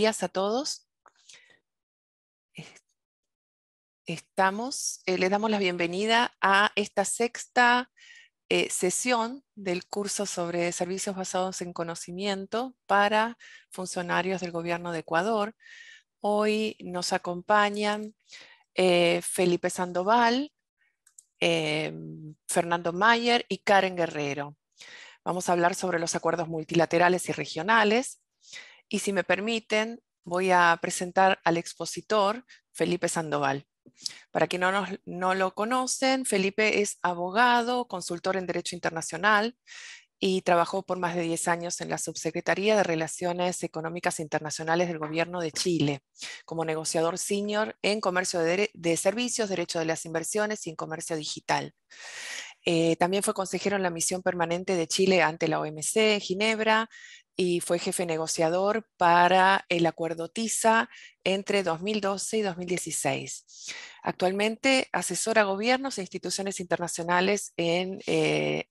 días a todos. Les damos la bienvenida a esta sexta sesión del curso sobre servicios basados en conocimiento para funcionarios del gobierno de Ecuador. Hoy nos acompañan Felipe Sandoval, Fernando Mayer y Karen Guerrero. Vamos a hablar sobre los acuerdos multilaterales y regionales. Y si me permiten, voy a presentar al expositor, Felipe Sandoval. Para quienes no lo conocen, Felipe es abogado, consultor en Derecho Internacional y trabajó por más de 10 años en la Subsecretaría de Relaciones Económicas Internacionales del Gobierno de Chile, como negociador senior en comercio de servicios, derecho de las inversiones y en comercio digital. También fue consejero en la misión permanente de Chile ante la OMC en Ginebra y fue jefe negociador para el acuerdo TISA entre 2012 y 2016. Actualmente asesora gobiernos e instituciones internacionales en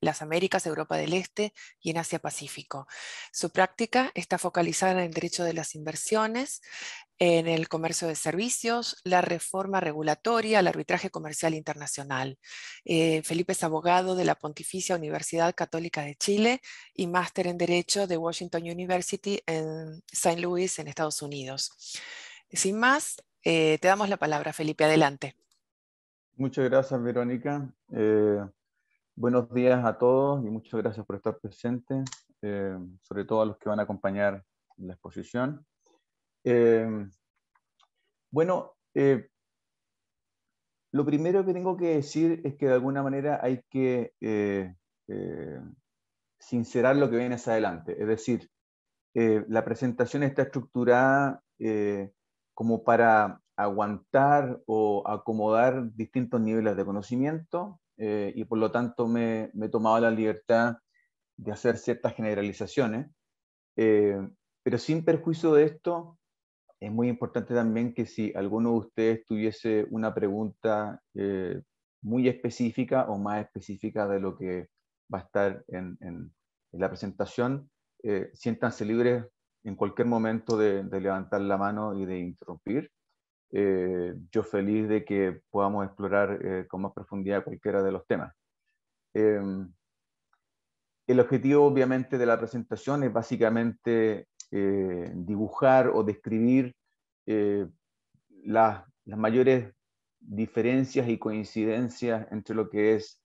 las Américas, Europa del Este y en Asia-Pacífico. Su práctica está focalizada en el derecho de las inversiones, en el comercio de servicios, la reforma regulatoria, el arbitraje comercial internacional. Felipe es abogado de la Pontificia Universidad Católica de Chile y máster en Derecho de Washington University en St. Louis, en Estados Unidos. Sin más, te damos la palabra, Felipe. Adelante. Muchas gracias, Verónica. Buenos días a todos y muchas gracias por estar presentes, sobre todo a los que van a acompañar la exposición. Lo primero que tengo que decir es que de alguna manera hay que sincerar lo que viene hacia adelante. Es decir, la presentación está estructurada como para aguantar o acomodar distintos niveles de conocimiento y por lo tanto me he tomado la libertad de hacer ciertas generalizaciones, pero sin perjuicio de esto, es muy importante también que si alguno de ustedes tuviese una pregunta muy específica o más específica de lo que va a estar en la presentación, siéntanse libres en cualquier momento de levantar la mano y de interrumpir. Yo feliz de que podamos explorar con más profundidad cualquiera de los temas. El objetivo, obviamente, de la presentación es básicamente dibujar o describir las mayores diferencias y coincidencias entre lo que es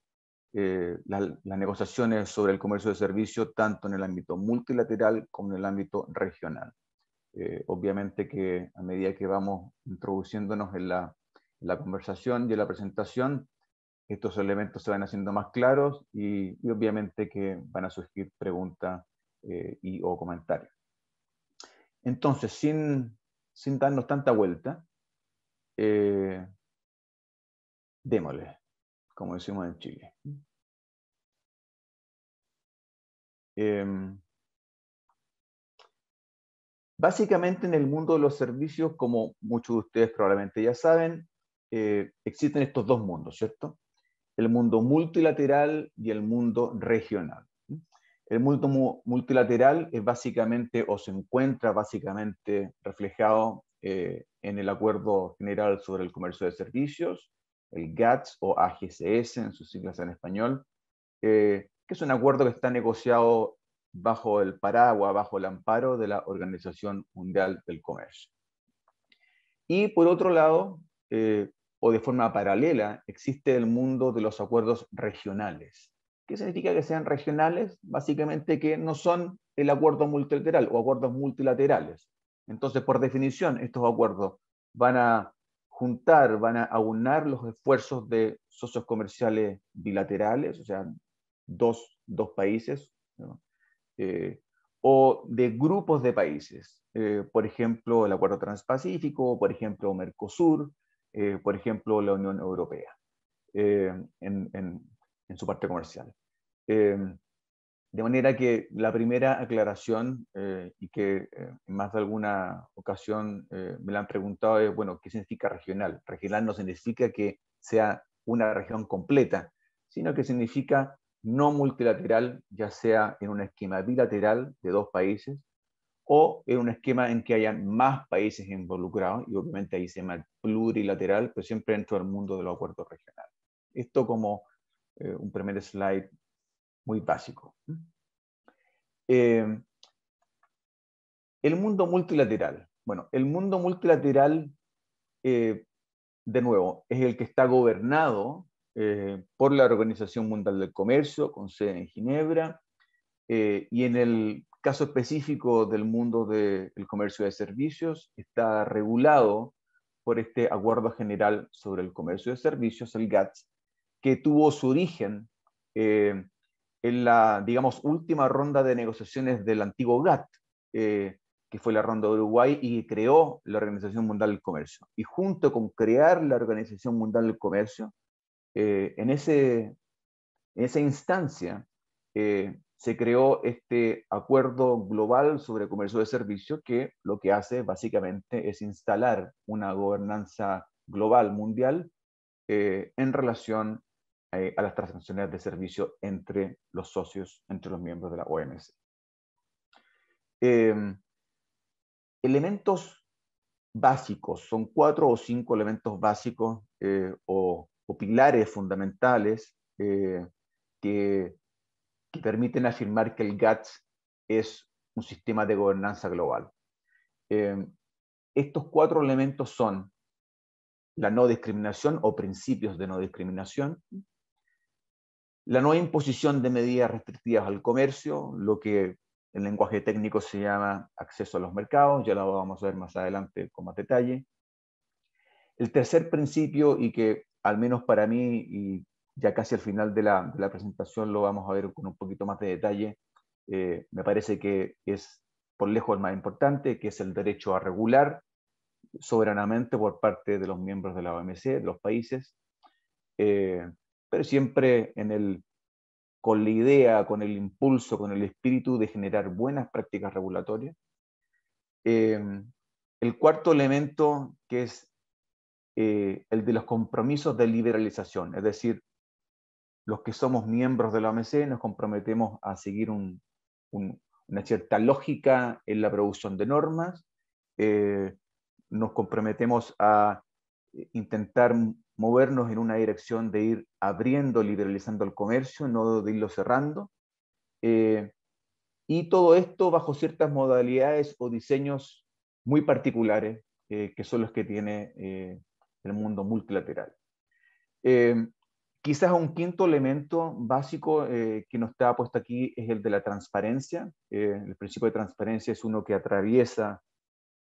las negociaciones sobre el comercio de servicios, tanto en el ámbito multilateral como en el ámbito regional. Obviamente que a medida que vamos introduciéndonos en la conversación y en la presentación, estos elementos se van haciendo más claros y obviamente que van a surgir preguntas o comentarios. Entonces, sin darnos tanta vuelta, démosle, como decimos en Chile. Básicamente en el mundo de los servicios, como muchos de ustedes probablemente ya saben, existen estos dos mundos, ¿cierto? El mundo multilateral y el mundo regional. El mundo multilateral es básicamente, o se encuentra básicamente reflejado en el Acuerdo General sobre el Comercio de Servicios, el GATS o AGCS en sus siglas en español, que es un acuerdo que está negociado bajo el paraguas, bajo el amparo de la Organización Mundial del Comercio. Y por otro lado, o de forma paralela, existe el mundo de los acuerdos regionales. ¿Qué significa que sean regionales? Básicamente que no son el acuerdo multilateral o acuerdos multilaterales. Entonces, por definición, estos acuerdos van a juntar, van a aunar los esfuerzos de socios comerciales bilaterales, o sea, dos países, ¿no? O de grupos de países, por ejemplo, el Acuerdo Transpacífico, por ejemplo, Mercosur, por ejemplo, la Unión Europea, en su parte comercial. De manera que la primera aclaración, y que en más de alguna ocasión me la han preguntado, es, bueno, ¿qué significa regional? Regional no significa que sea una región completa, sino que significa no multilateral, ya sea en un esquema bilateral de dos países, o en un esquema en que hayan más países involucrados, y obviamente ahí se llama plurilateral, pero siempre dentro del mundo de los acuerdos regionales. Esto como un primer slide muy básico. El mundo multilateral. Bueno, el mundo multilateral, de nuevo, es el que está gobernado por la Organización Mundial del Comercio, con sede en Ginebra, y en el caso específico del mundo del comercio de servicios, está regulado por este Acuerdo General sobre el Comercio de Servicios, el GATS, que tuvo su origen en la, digamos, última ronda de negociaciones del antiguo GATT, que fue la ronda de Uruguay, y creó la Organización Mundial del Comercio. Y junto con crear la Organización Mundial del Comercio, en esa instancia se creó este acuerdo global sobre comercio de servicios, que lo que hace básicamente es instalar una gobernanza global mundial en relación a las transacciones de servicio entre los socios, entre los miembros de la OMC. Elementos básicos, son 4 o 5 elementos básicos o pilares fundamentales que permiten afirmar que el GATS es un sistema de gobernanza global. Estos 4 elementos son la no discriminación o principios de no discriminación, la no imposición de medidas restrictivas al comercio, lo que en lenguaje técnico se llama acceso a los mercados, ya lo vamos a ver más adelante con más detalle. El tercer principio, y que al menos para mí, y ya casi al final de la presentación lo vamos a ver con un poquito más de detalle, me parece que es por lejos el más importante, que es el derecho a regular soberanamente por parte de los miembros de la OMC, de los países, pero siempre con la idea, con el impulso, con el espíritu de generar buenas prácticas regulatorias. El cuarto elemento, que es el de los compromisos de liberalización, es decir, los que somos miembros de la OMC nos comprometemos a seguir una cierta lógica en la producción de normas, nos comprometemos a intentar movernos en una dirección de ir abriendo, liberalizando el comercio, no de irlo cerrando, y todo esto bajo ciertas modalidades o diseños muy particulares, que son los que tiene el mundo multilateral. Quizás un quinto elemento básico que no está puesto aquí es el de la transparencia. El principio de transparencia es uno que atraviesa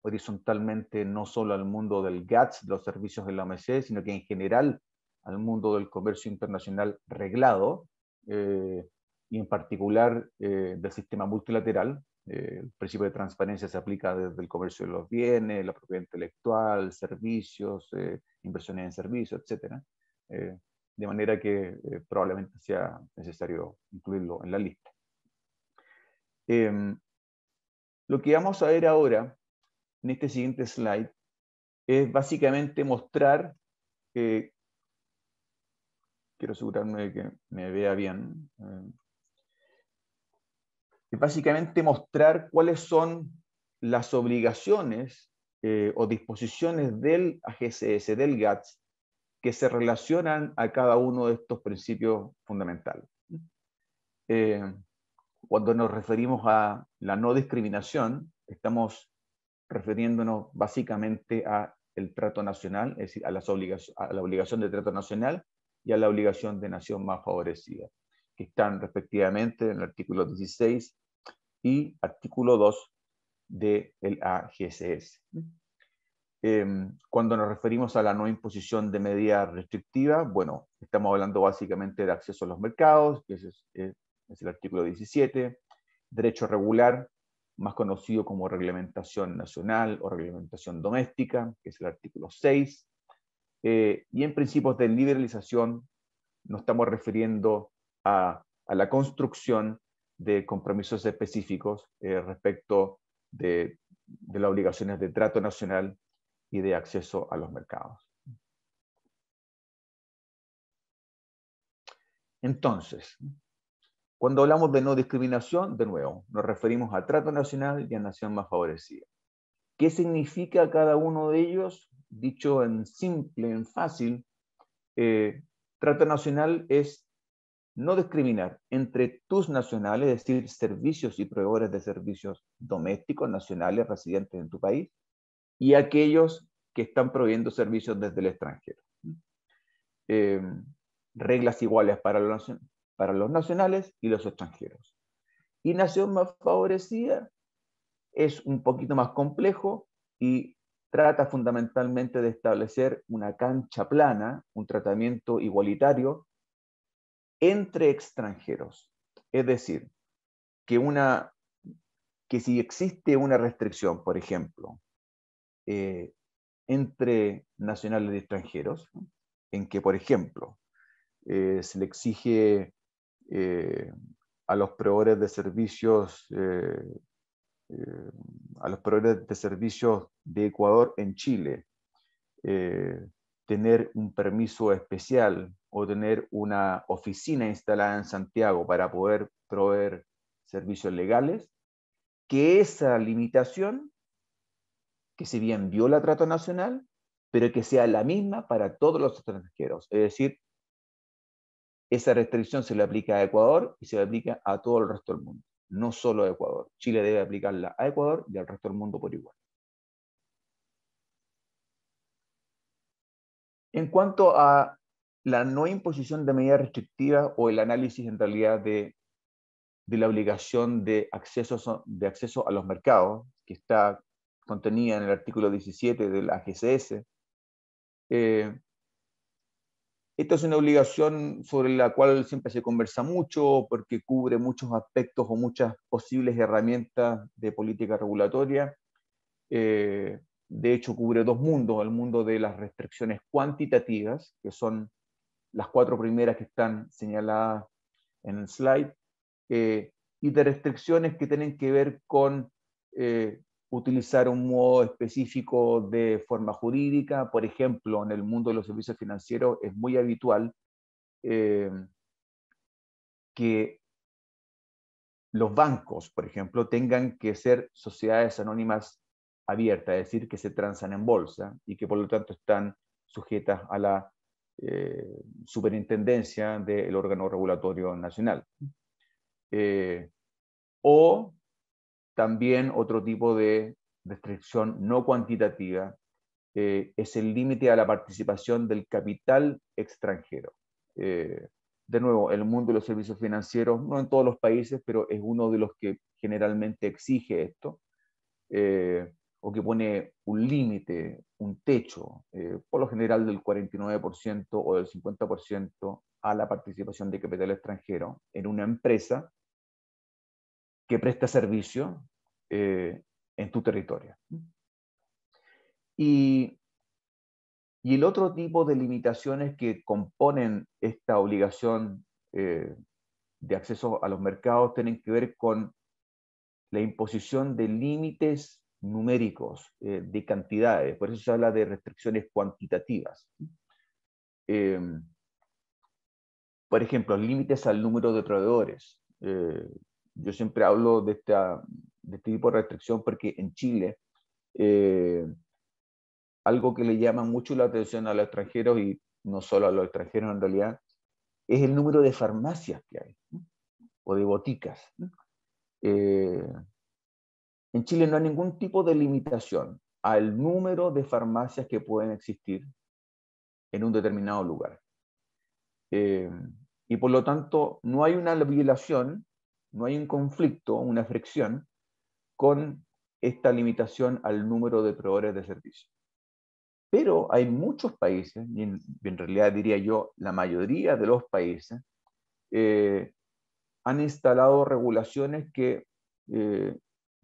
horizontalmente no solo al mundo del GATS, de los servicios de la OMC, sino que en general al mundo del comercio internacional reglado, y en particular del sistema multilateral. El principio de transparencia se aplica desde el comercio de los bienes, la propiedad intelectual, servicios, inversiones en servicios, etc. De manera que probablemente sea necesario incluirlo en la lista. Lo que vamos a ver ahora, en este siguiente slide, es básicamente mostrar, quiero asegurarme de que me vea bien, es básicamente mostrar cuáles son las obligaciones o disposiciones del AGCS, del GATS, que se relacionan a cada uno de estos principios fundamentales. Cuando nos referimos a la no discriminación, estamos refiriéndonos básicamente a el trato nacional, es decir, a la obligación de trato nacional y a la obligación de nación más favorecida, que están respectivamente en el artículo 16 y artículo 2 del AGCS. Cuando nos referimos a la no imposición de medidas restrictivas, bueno, estamos hablando básicamente de acceso a los mercados, que es el artículo 17, derecho regular, más conocido como reglamentación nacional o reglamentación doméstica, que es el artículo 6, y en principios de liberalización nos estamos refiriendo a la construcción de compromisos específicos respecto de las obligaciones de trato nacional y de acceso a los mercados. Entonces, Cuando hablamos de no discriminación, de nuevo, nos referimos a trato nacional y a nación más favorecida. ¿Qué significa cada uno de ellos? Dicho en simple, en fácil, trato nacional es no discriminar entre tus nacionales, es decir, servicios y proveedores de servicios domésticos, nacionales, residentes en tu país, y aquellos que están proveyendo servicios desde el extranjero. Reglas iguales para los nacionales y los extranjeros. Y nación más favorecida es un poquito más complejo y trata fundamentalmente de establecer una cancha plana, un tratamiento igualitario entre extranjeros. Es decir, que si existe una restricción, por ejemplo, entre nacionales y extranjeros, ¿no? En que, por ejemplo, se le exige a los proveedores de servicios a los proveedores de servicios de Ecuador en Chile, tener un permiso especial o tener una oficina instalada en Santiago para poder proveer servicios legales, que esa limitación, que si bien viola trato nacional, pero que sea la misma para todos los extranjeros. Es decir, esa restricción se le aplica a Ecuador y se le aplica a todo el resto del mundo, no solo a Ecuador. Chile debe aplicarla a Ecuador y al resto del mundo por igual. En cuanto a la no imposición de medidas restrictivas o el análisis en realidad de la obligación de acceso a los mercados, que está contenida en el artículo 17 de la AGCS, esta es una obligación sobre la cual siempre se conversa mucho porque cubre muchos aspectos o muchas posibles herramientas de política regulatoria. De hecho, cubre dos mundos: el mundo de las restricciones cuantitativas, que son las 4 primeras que están señaladas en el slide, y de restricciones que tienen que ver con utilizar un modo específico de forma jurídica. Por ejemplo, en el mundo de los servicios financieros es muy habitual que los bancos, por ejemplo, tengan que ser sociedades anónimas abiertas, es decir, que se transan en bolsa y que por lo tanto están sujetas a la superintendencia del órgano regulatorio nacional. O también otro tipo de restricción no cuantitativa es el límite a la participación del capital extranjero. De nuevo, el mundo de los servicios financieros, no en todos los países, pero es uno de los que generalmente exige esto, o que pone un límite, un techo, por lo general del 49% o del 50% a la participación de capital extranjero en una empresa que presta servicio en tu territorio. Y el otro tipo de limitaciones que componen esta obligación de acceso a los mercados tienen que ver con la imposición de límites numéricos, de cantidades. Por eso se habla de restricciones cuantitativas. Por ejemplo, límites al número de proveedores. Yo siempre hablo de este tipo de restricción porque en Chile algo que le llama mucho la atención a los extranjeros, y no solo a los extranjeros en realidad, es el número de farmacias que hay, ¿no? O de boticas, ¿no? En Chile no hay ningún tipo de limitación al número de farmacias que pueden existir en un determinado lugar. Y por lo tanto, no hay una violación, no hay un conflicto, una fricción con esta limitación al número de proveedores de servicios. Pero hay muchos países, y en realidad diría yo la mayoría de los países, han instalado regulaciones que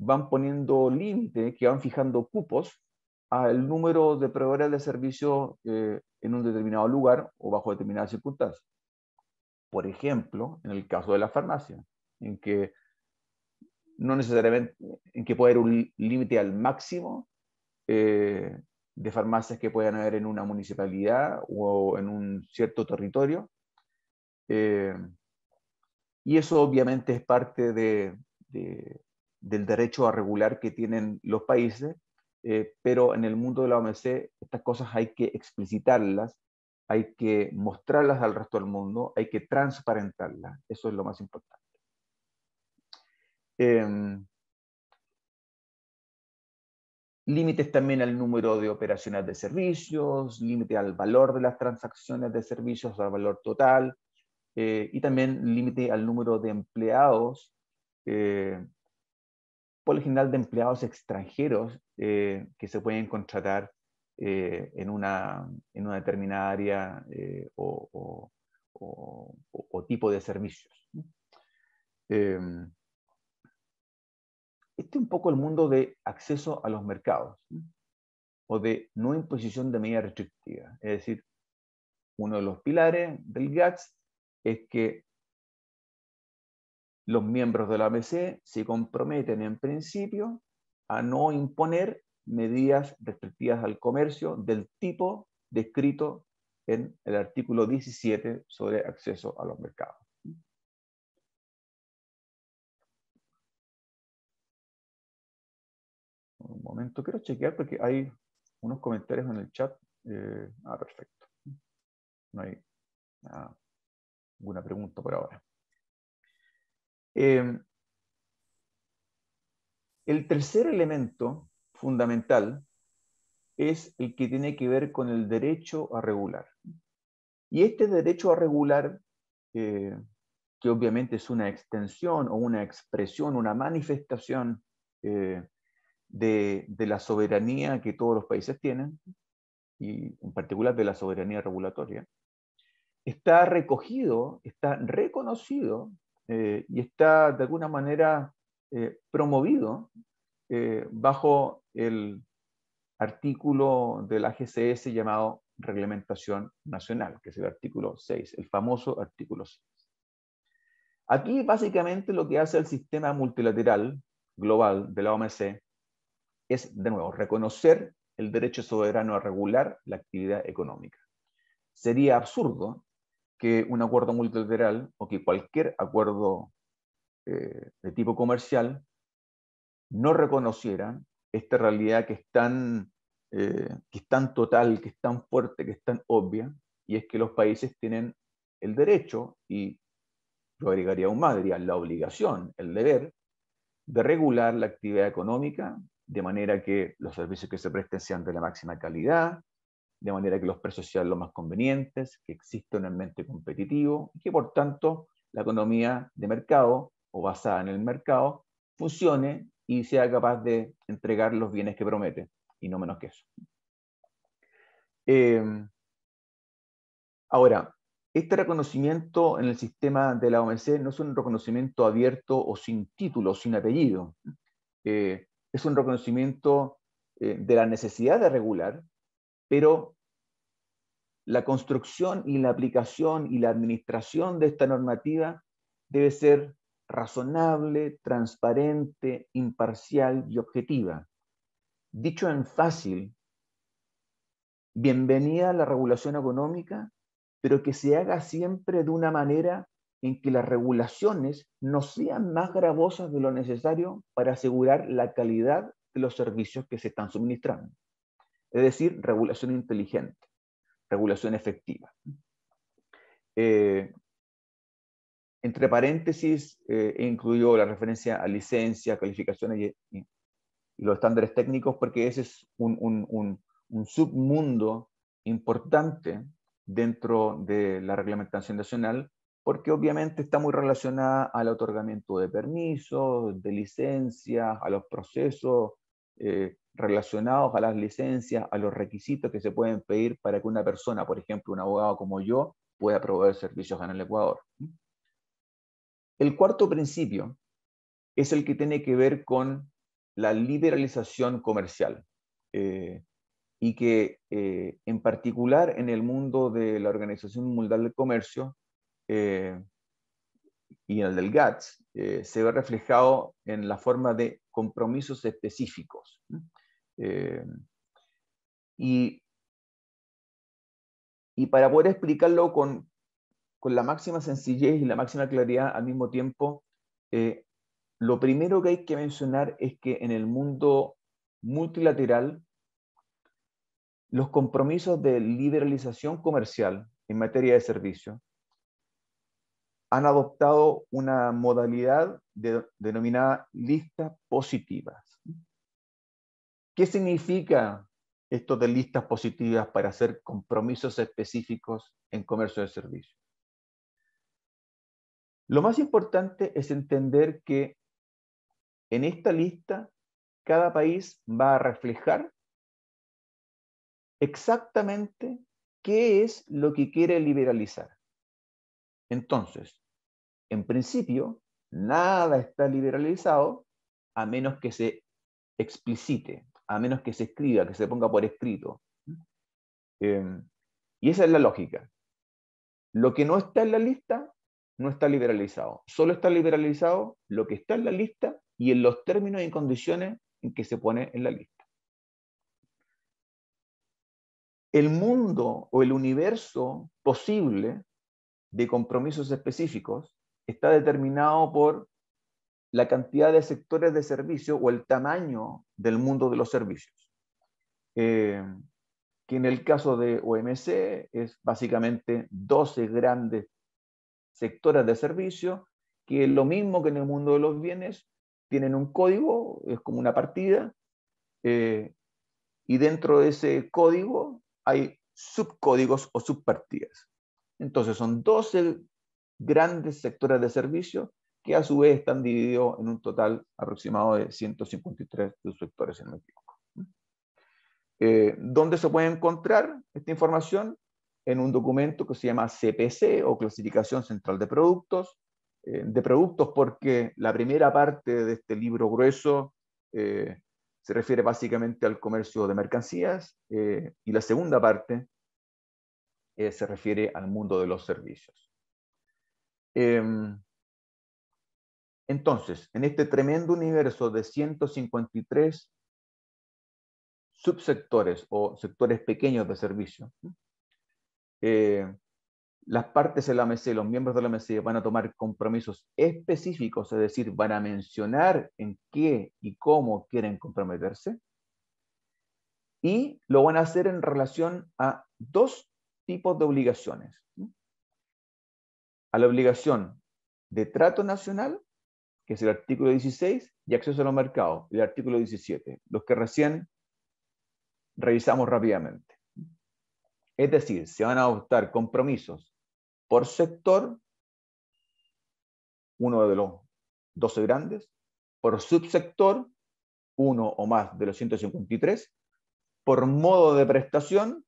van poniendo límites, que van fijando cupos al número de proveedores de servicios en un determinado lugar o bajo determinadas circunstancias. Por ejemplo, en el caso de la farmacia, en que no necesariamente, en que puede haber un límite al máximo de farmacias que puedan haber en una municipalidad o en un cierto territorio. Y eso obviamente es parte del derecho a regular que tienen los países, pero en el mundo de la OMC estas cosas hay que explicitarlas, hay que mostrarlas al resto del mundo, hay que transparentarlas. Eso es lo más importante. Límites también al número de operaciones de servicios, límite al valor de las transacciones de servicios, al valor total, y también límite al número de empleados, por lo general de empleados extranjeros que se pueden contratar en una determinada área o tipo de servicios. Este es un poco el mundo de acceso a los mercados, o de no imposición de medidas restrictivas. Es decir, uno de los pilares del GATS es que los miembros de la OMC se comprometen en principio a no imponer medidas restrictivas al comercio del tipo descrito en el artículo 17 sobre acceso a los mercados. Un momento, quiero chequear porque hay unos comentarios en el chat. Perfecto. No hay ninguna pregunta por ahora. El tercer elemento fundamental es el que tiene que ver con el derecho a regular. Y este derecho a regular, que obviamente es una extensión o una expresión, una manifestación de la soberanía que todos los países tienen, y en particular de la soberanía regulatoria, está recogido, está reconocido y está de alguna manera promovido bajo el artículo de la GCS llamado Reglamentación Nacional, que es el artículo 6, el famoso artículo 6. Aquí básicamente lo que hace el sistema multilateral global de la OMC es, de nuevo, reconocer el derecho soberano a regular la actividad económica. Sería absurdo que un acuerdo multilateral o que cualquier acuerdo de tipo comercial no reconociera esta realidad que es tan total, que es tan fuerte, que es tan obvia, y es que los países tienen el derecho, y yo agregaría aún más, diría la obligación, el deber, de regular la actividad económica de manera que los servicios que se presten sean de la máxima calidad, de manera que los precios sean lo más convenientes, que exista un ambiente competitivo y que por tanto la economía de mercado o basada en el mercado funcione y sea capaz de entregar los bienes que promete, y no menos que eso. Ahora, este reconocimiento en el sistema de la OMC no es un reconocimiento abierto o sin título, sin apellido. Es un reconocimiento de la necesidad de regular, pero la construcción y la aplicación y la administración de esta normativa debe ser razonable, transparente, imparcial y objetiva. Dicho en fácil, bienvenida a la regulación económica, pero que se haga siempre de una manera en que las regulaciones no sean más gravosas de lo necesario para asegurar la calidad de los servicios que se están suministrando. Es decir, regulación inteligente, regulación efectiva. Entre paréntesis, incluyó la referencia a licencia, calificaciones y los estándares técnicos, porque ese es un submundo importante dentro de la reglamentación nacional, porque obviamente está muy relacionada al otorgamiento de permisos, de licencias, a los procesos relacionados a las licencias, a los requisitos que se pueden pedir para que una persona, por ejemplo, un abogado como yo, pueda proveer servicios en el Ecuador. El cuarto principio es el que tiene que ver con la liberalización comercial y que en particular en el mundo de la Organización Mundial del Comercio y en el del GATS se ve reflejado en la forma de compromisos específicos. Y para poder explicarlo con con la máxima sencillez y la máxima claridad al mismo tiempo, lo primero que hay que mencionar es que en el mundo multilateral, los compromisos de liberalización comercial en materia de servicios han adoptado una modalidad denominada listas positivas. ¿Qué significa esto de listas positivas para hacer compromisos específicos en comercio de servicios? Lo más importante es entender que en esta lista cada país va a reflejar exactamente qué es lo que quiere liberalizar. Entonces, en principio, nada está liberalizado a menos que se explicite, a menos que se escriba, que se ponga por escrito. Y esa es la lógica. Lo que no está en la lista no está liberalizado. Solo está liberalizado lo que está en la lista y en los términos y condiciones en que se pone en la lista. El mundo o el universo posible de compromisos específicos está determinado por la cantidad de sectores de servicio o el tamaño del mundo de los servicios. Que en el caso de OMC es básicamente 12 grandes sectores de servicio, que es lo mismo que en el mundo de los bienes, tienen un código, es como una partida, y dentro de ese código hay subcódigos o subpartidas. Entonces son 12 grandes sectores de servicio que a su vez están divididos en un total aproximado de 153 subsectores, si no me equivoco. ¿Dónde se puede encontrar esta información? En un documento que se llama CPC o Clasificación Central de Productos porque la primera parte de este libro grueso se refiere básicamente al comercio de mercancías y la segunda parte se refiere al mundo de los servicios. Entonces, en este tremendo universo de 153 subsectores o sectores pequeños de servicio, las partes de la OMC, los miembros de la OMC van a tomar compromisos específicos, es decir, van a mencionar en qué y cómo quieren comprometerse, y lo van a hacer en relación a dos tipos de obligaciones. A la obligación de trato nacional, que es el artículo 16, y acceso a los mercados, el artículo 17, los que recién revisamos rápidamente. Es decir, se van a adoptar compromisos por sector, uno de los 12 grandes, por subsector, uno o más de los 153, por modo de prestación,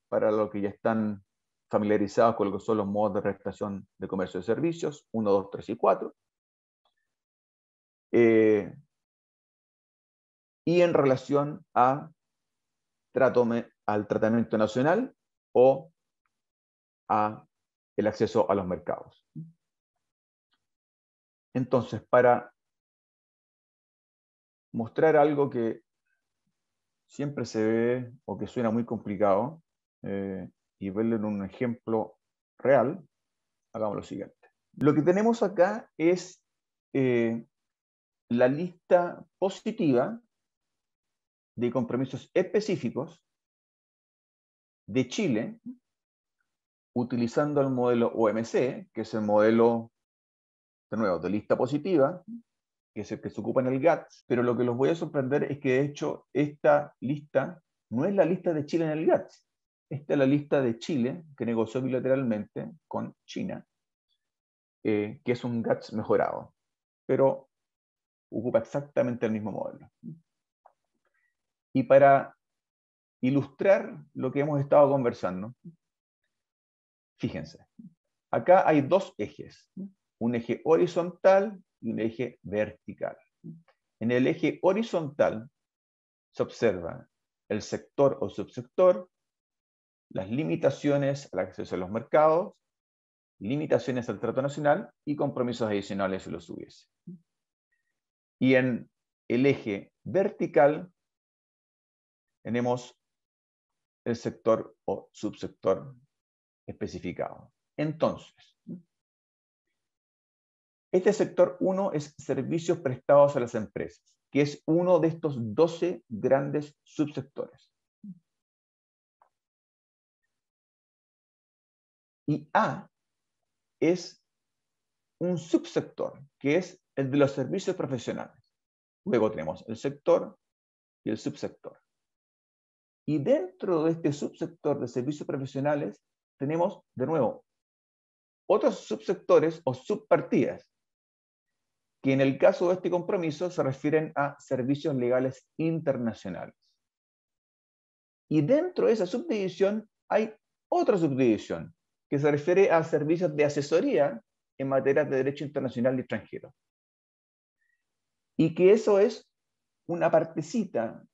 para los que ya están familiarizados con lo que son los modos de prestación de comercio de servicios, 1, 2, 3 y 4, y en relación al tratamiento nacional o a el acceso a los mercados. Entonces, para mostrar algo que siempre se ve o que suena muy complicado y verlo en un ejemplo real, hagamos lo siguiente. Lo que tenemos acá es la lista positiva de compromisos específicos de Chile utilizando el modelo OMC, que es el modelo, de nuevo, de lista positiva, que es el que se ocupa en el GATS, pero lo que los voy a sorprender es que de hecho esta lista no es la lista de Chile en el GATS, esta es la lista de Chile que negoció bilateralmente con China, que es un GATS mejorado, pero ocupa exactamente el mismo modelo. Y para ilustrar lo que hemos estado conversando, fíjense, acá hay dos ejes, un eje horizontal y un eje vertical. En el eje horizontal se observa el sector o subsector, las limitaciones al acceso a los mercados, limitaciones al trato nacional y compromisos adicionales si los hubiese. Y en el eje vertical tenemos el sector o subsector especificado. Entonces, Este sector 1 es servicios prestados a las empresas, que es uno de estos 12 grandes subsectores. Y A es un subsector, que es el de los servicios profesionales. Luego tenemos el sector y el subsector. Y dentro de este subsector de servicios profesionales tenemos, de nuevo, otros subsectores o subpartidas, que en el caso de este compromiso se refieren a servicios legales internacionales. Y dentro de esa subdivisión hay otra subdivisión, que se refiere a servicios de asesoría en materia de derecho internacional y extranjero. Y que eso es una partecita,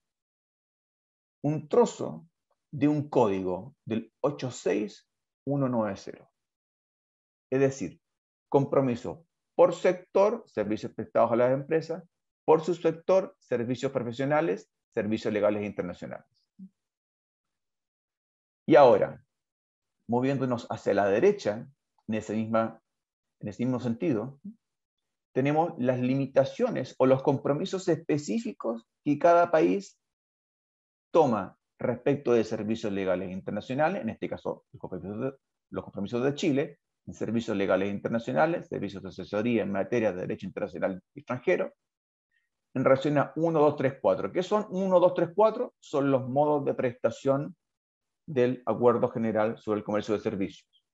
un trozo de un código del 86190. Es decir, compromiso por sector, servicios prestados a las empresas; por subsector, servicios profesionales, servicios legales internacionales. Y ahora, moviéndonos hacia la derecha, en ese mismo sentido, tenemos las limitaciones o los compromisos específicos que cada país toma respecto de servicios legales internacionales, en este caso los compromisos de Chile, en servicios legales internacionales, servicios de asesoría en materia de derecho internacional y extranjero, en relación a 1, 2, 3, 4. ¿Qué son 1, 2, 3, 4? Son los modos de prestación del Acuerdo General sobre el Comercio de Servicios.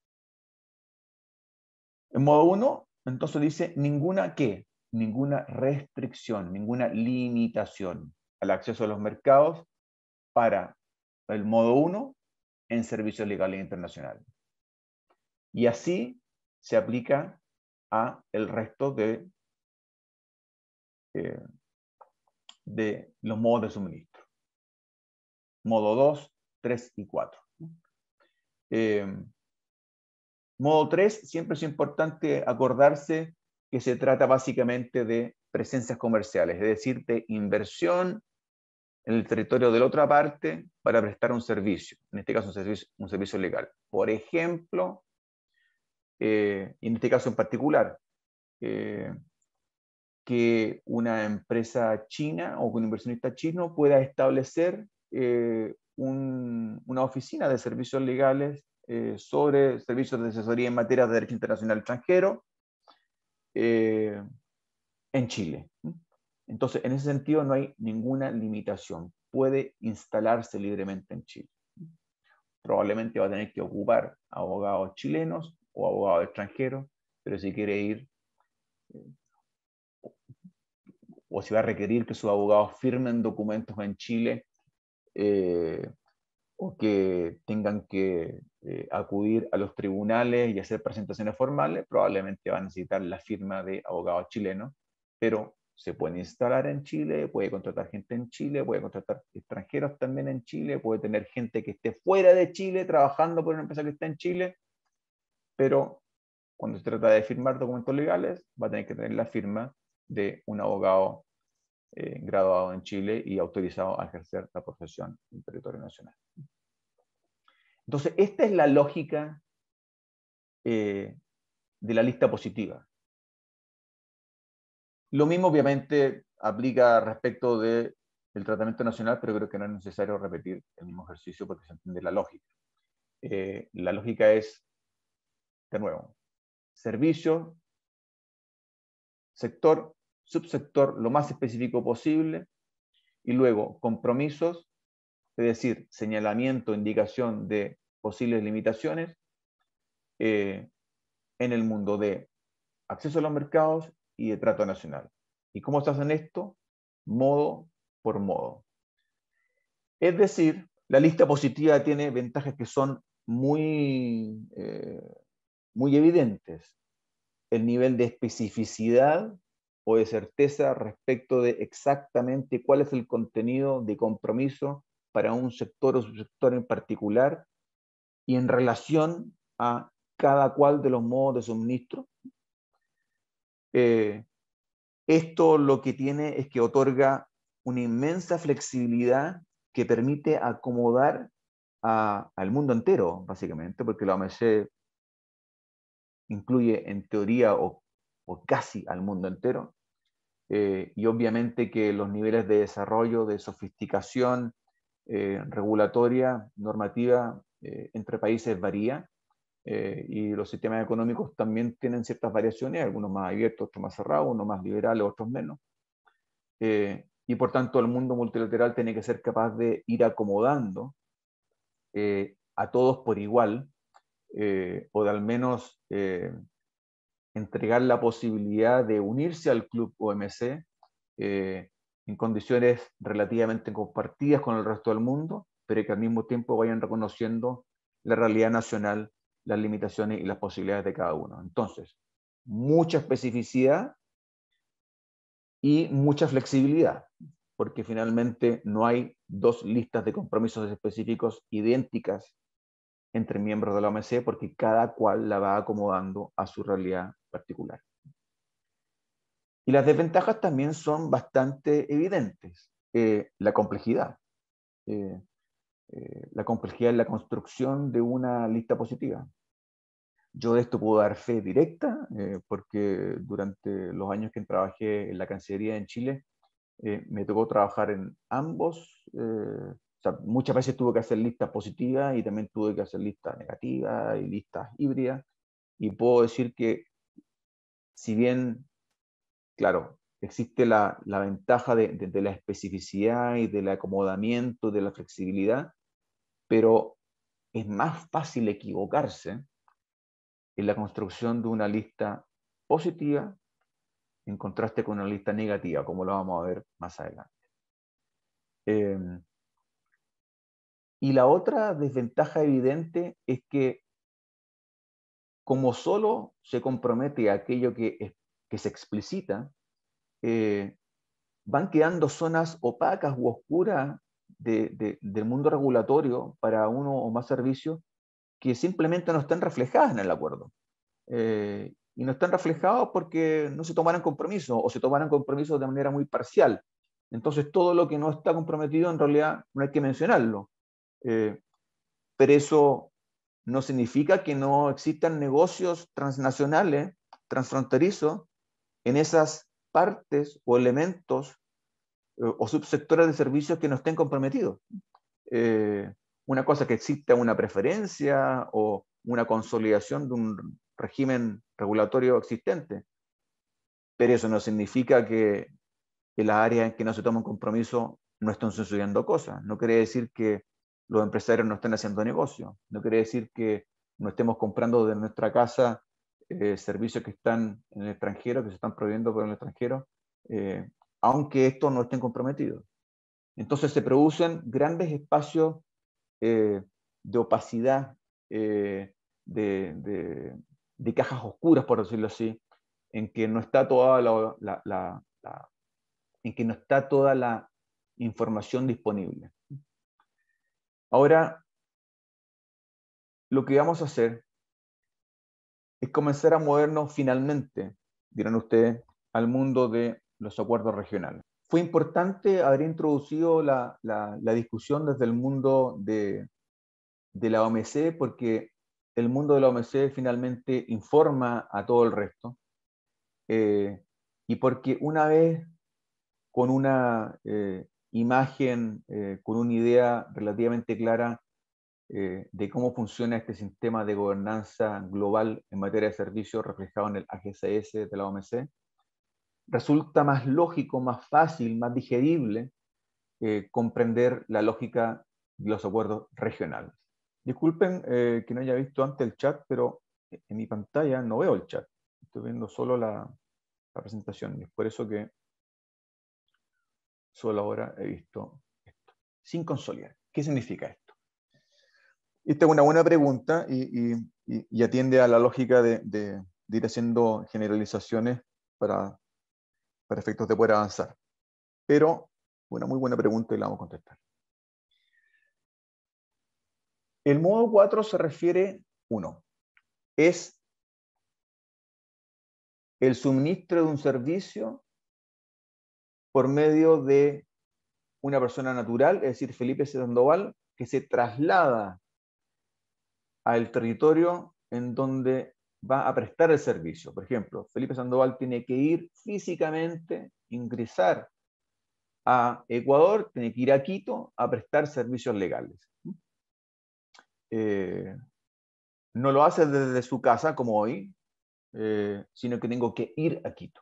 En modo 1, entonces dice ninguna ¿qué? Ninguna restricción, ninguna limitación al acceso a los mercados para el modo 1 en servicios legales internacionales. Y así se aplica a el resto de los modos de suministro. Modo 2, 3 y 4. Modo 3, siempre es importante acordarse que se trata básicamente de presencias comerciales, es decir, de inversión en el territorio de la otra parte para prestar un servicio, en este caso un servicio legal. Por ejemplo, y en este caso en particular, que una empresa china o un inversionista chino pueda establecer una oficina de servicios legales sobre servicios de asesoría en materia de derecho internacional extranjero en Chile. Entonces, en ese sentido no hay ninguna limitación. Puede instalarse libremente en Chile. Probablemente va a tener que ocupar abogados chilenos o abogados extranjeros, pero si quiere ir o si va a requerir que sus abogados firmen documentos en Chile o que tengan que acudir a los tribunales y hacer presentaciones formales, probablemente va a necesitar la firma de abogados chilenos, pero se puede instalar en Chile, puede contratar gente en Chile, puede contratar extranjeros también en Chile, puede tener gente que esté fuera de Chile trabajando por una empresa que está en Chile, pero cuando se trata de firmar documentos legales, va a tener que tener la firma de un abogado graduado en Chile y autorizado a ejercer la profesión en el territorio nacional. Entonces, esta es la lógica de la lista positiva. Lo mismo obviamente aplica respecto del tratamiento nacional, pero creo que no es necesario repetir el mismo ejercicio porque se entiende la lógica. La lógica es, de nuevo, servicio, sector, subsector, lo más específico posible, y luego compromisos, es decir, señalamiento, indicación de posibles limitaciones en el mundo de acceso a los mercados y de trato nacional. ¿Y cómo se hace esto? Modo por modo. Es decir, la lista positiva tiene ventajas que son muy evidentes. El nivel de especificidad o de certeza respecto de exactamente cuál es el contenido de compromiso para un sector o subsector en particular y en relación a cada cual de los modos de suministro. Esto lo que tiene es que otorga una inmensa flexibilidad que permite acomodar al mundo entero, básicamente, porque la OMC incluye en teoría o o casi al mundo entero. Y obviamente que los niveles de desarrollo, de sofisticación regulatoria, normativa, entre países varía. Y los sistemas económicos también tienen ciertas variaciones, algunos más abiertos, otros más cerrados, unos más liberales, otros menos. Y por tanto el mundo multilateral tiene que ser capaz de ir acomodando a todos por igual, o de al menos entregar la posibilidad de unirse al club OMC en condiciones relativamente compartidas con el resto del mundo, pero que al mismo tiempo vayan reconociendo la realidad nacional, las limitaciones y las posibilidades de cada uno. Entonces, mucha especificidad y mucha flexibilidad, porque finalmente no hay dos listas de compromisos específicos idénticas entre miembros de la OMC, porque cada cual la va acomodando a su realidad particular. Y las desventajas también son bastante evidentes. La complejidad. La complejidad en la construcción de una lista positiva. Yo de esto puedo dar fe directa, porque durante los años que trabajé en la Cancillería en Chile, me tocó trabajar en ambos. O sea, muchas veces tuve que hacer listas positivas y también tuve que hacer listas negativas y listas híbridas. Y puedo decir que, si bien, claro, existe la ventaja de la especificidad y del acomodamiento, de la flexibilidad, pero es más fácil equivocarse en la construcción de una lista positiva en contraste con una lista negativa, como lo vamos a ver más adelante. Y la otra desventaja evidente es que, como solo se compromete a aquello que se explicita, van quedando zonas opacas u oscuras del mundo regulatorio para uno o más servicios que simplemente no están reflejadas en el acuerdo. Y no están reflejados porque no se tomaran compromisos o se tomaran compromisos de manera muy parcial. Entonces, todo lo que no está comprometido en realidad no hay que mencionarlo. Pero eso no significa que no existan negocios transnacionales, transfronterizos, en esas partes o elementos o subsectores de servicios que no estén comprometidos. Una cosa es que exista una preferencia o una consolidación de un régimen regulatorio existente, pero eso no significa que en las áreas en que no se toma un compromiso no estén sucediendo cosas. No quiere decir que los empresarios no estén haciendo negocio. No quiere decir que no estemos comprando de nuestra casa servicios que están en el extranjero, que se están proveyendo por el extranjero, aunque estos no estén comprometidos. Entonces se producen grandes espacios de opacidad, de cajas oscuras, por decirlo así, en que no está toda en que no está toda la información disponible. Ahora, lo que vamos a hacer es comenzar a movernos finalmente, dirán ustedes, al mundo de los acuerdos regionales. Fue importante haber introducido la discusión desde el mundo de la OMC, porque el mundo de la OMC finalmente informa a todo el resto, y porque una vez con una imagen, con una idea relativamente clara de cómo funciona este sistema de gobernanza global en materia de servicios reflejado en el AGCS de la OMC, resulta más lógico, más fácil, más digerible comprender la lógica de los acuerdos regionales. Disculpen que no haya visto antes el chat, pero en mi pantalla no veo el chat. Estoy viendo solo la presentación. Y es por eso que solo ahora he visto esto. Sin consolidar. ¿Qué significa esto? Esta es una buena pregunta y atiende a la lógica de ir haciendo generalizaciones para efectos de poder avanzar. Pero una muy buena pregunta y la vamos a contestar. El modo 4 se refiere, 1, es el suministro de un servicio por medio de una persona natural, es decir, Felipe Sandoval, que se traslada al territorio en donde va a prestar el servicio. Por ejemplo, Felipe Sandoval tiene que ir físicamente, ingresar a Ecuador, tiene que ir a Quito a prestar servicios legales. No lo hace desde su casa como hoy, sino que tengo que ir a Quito.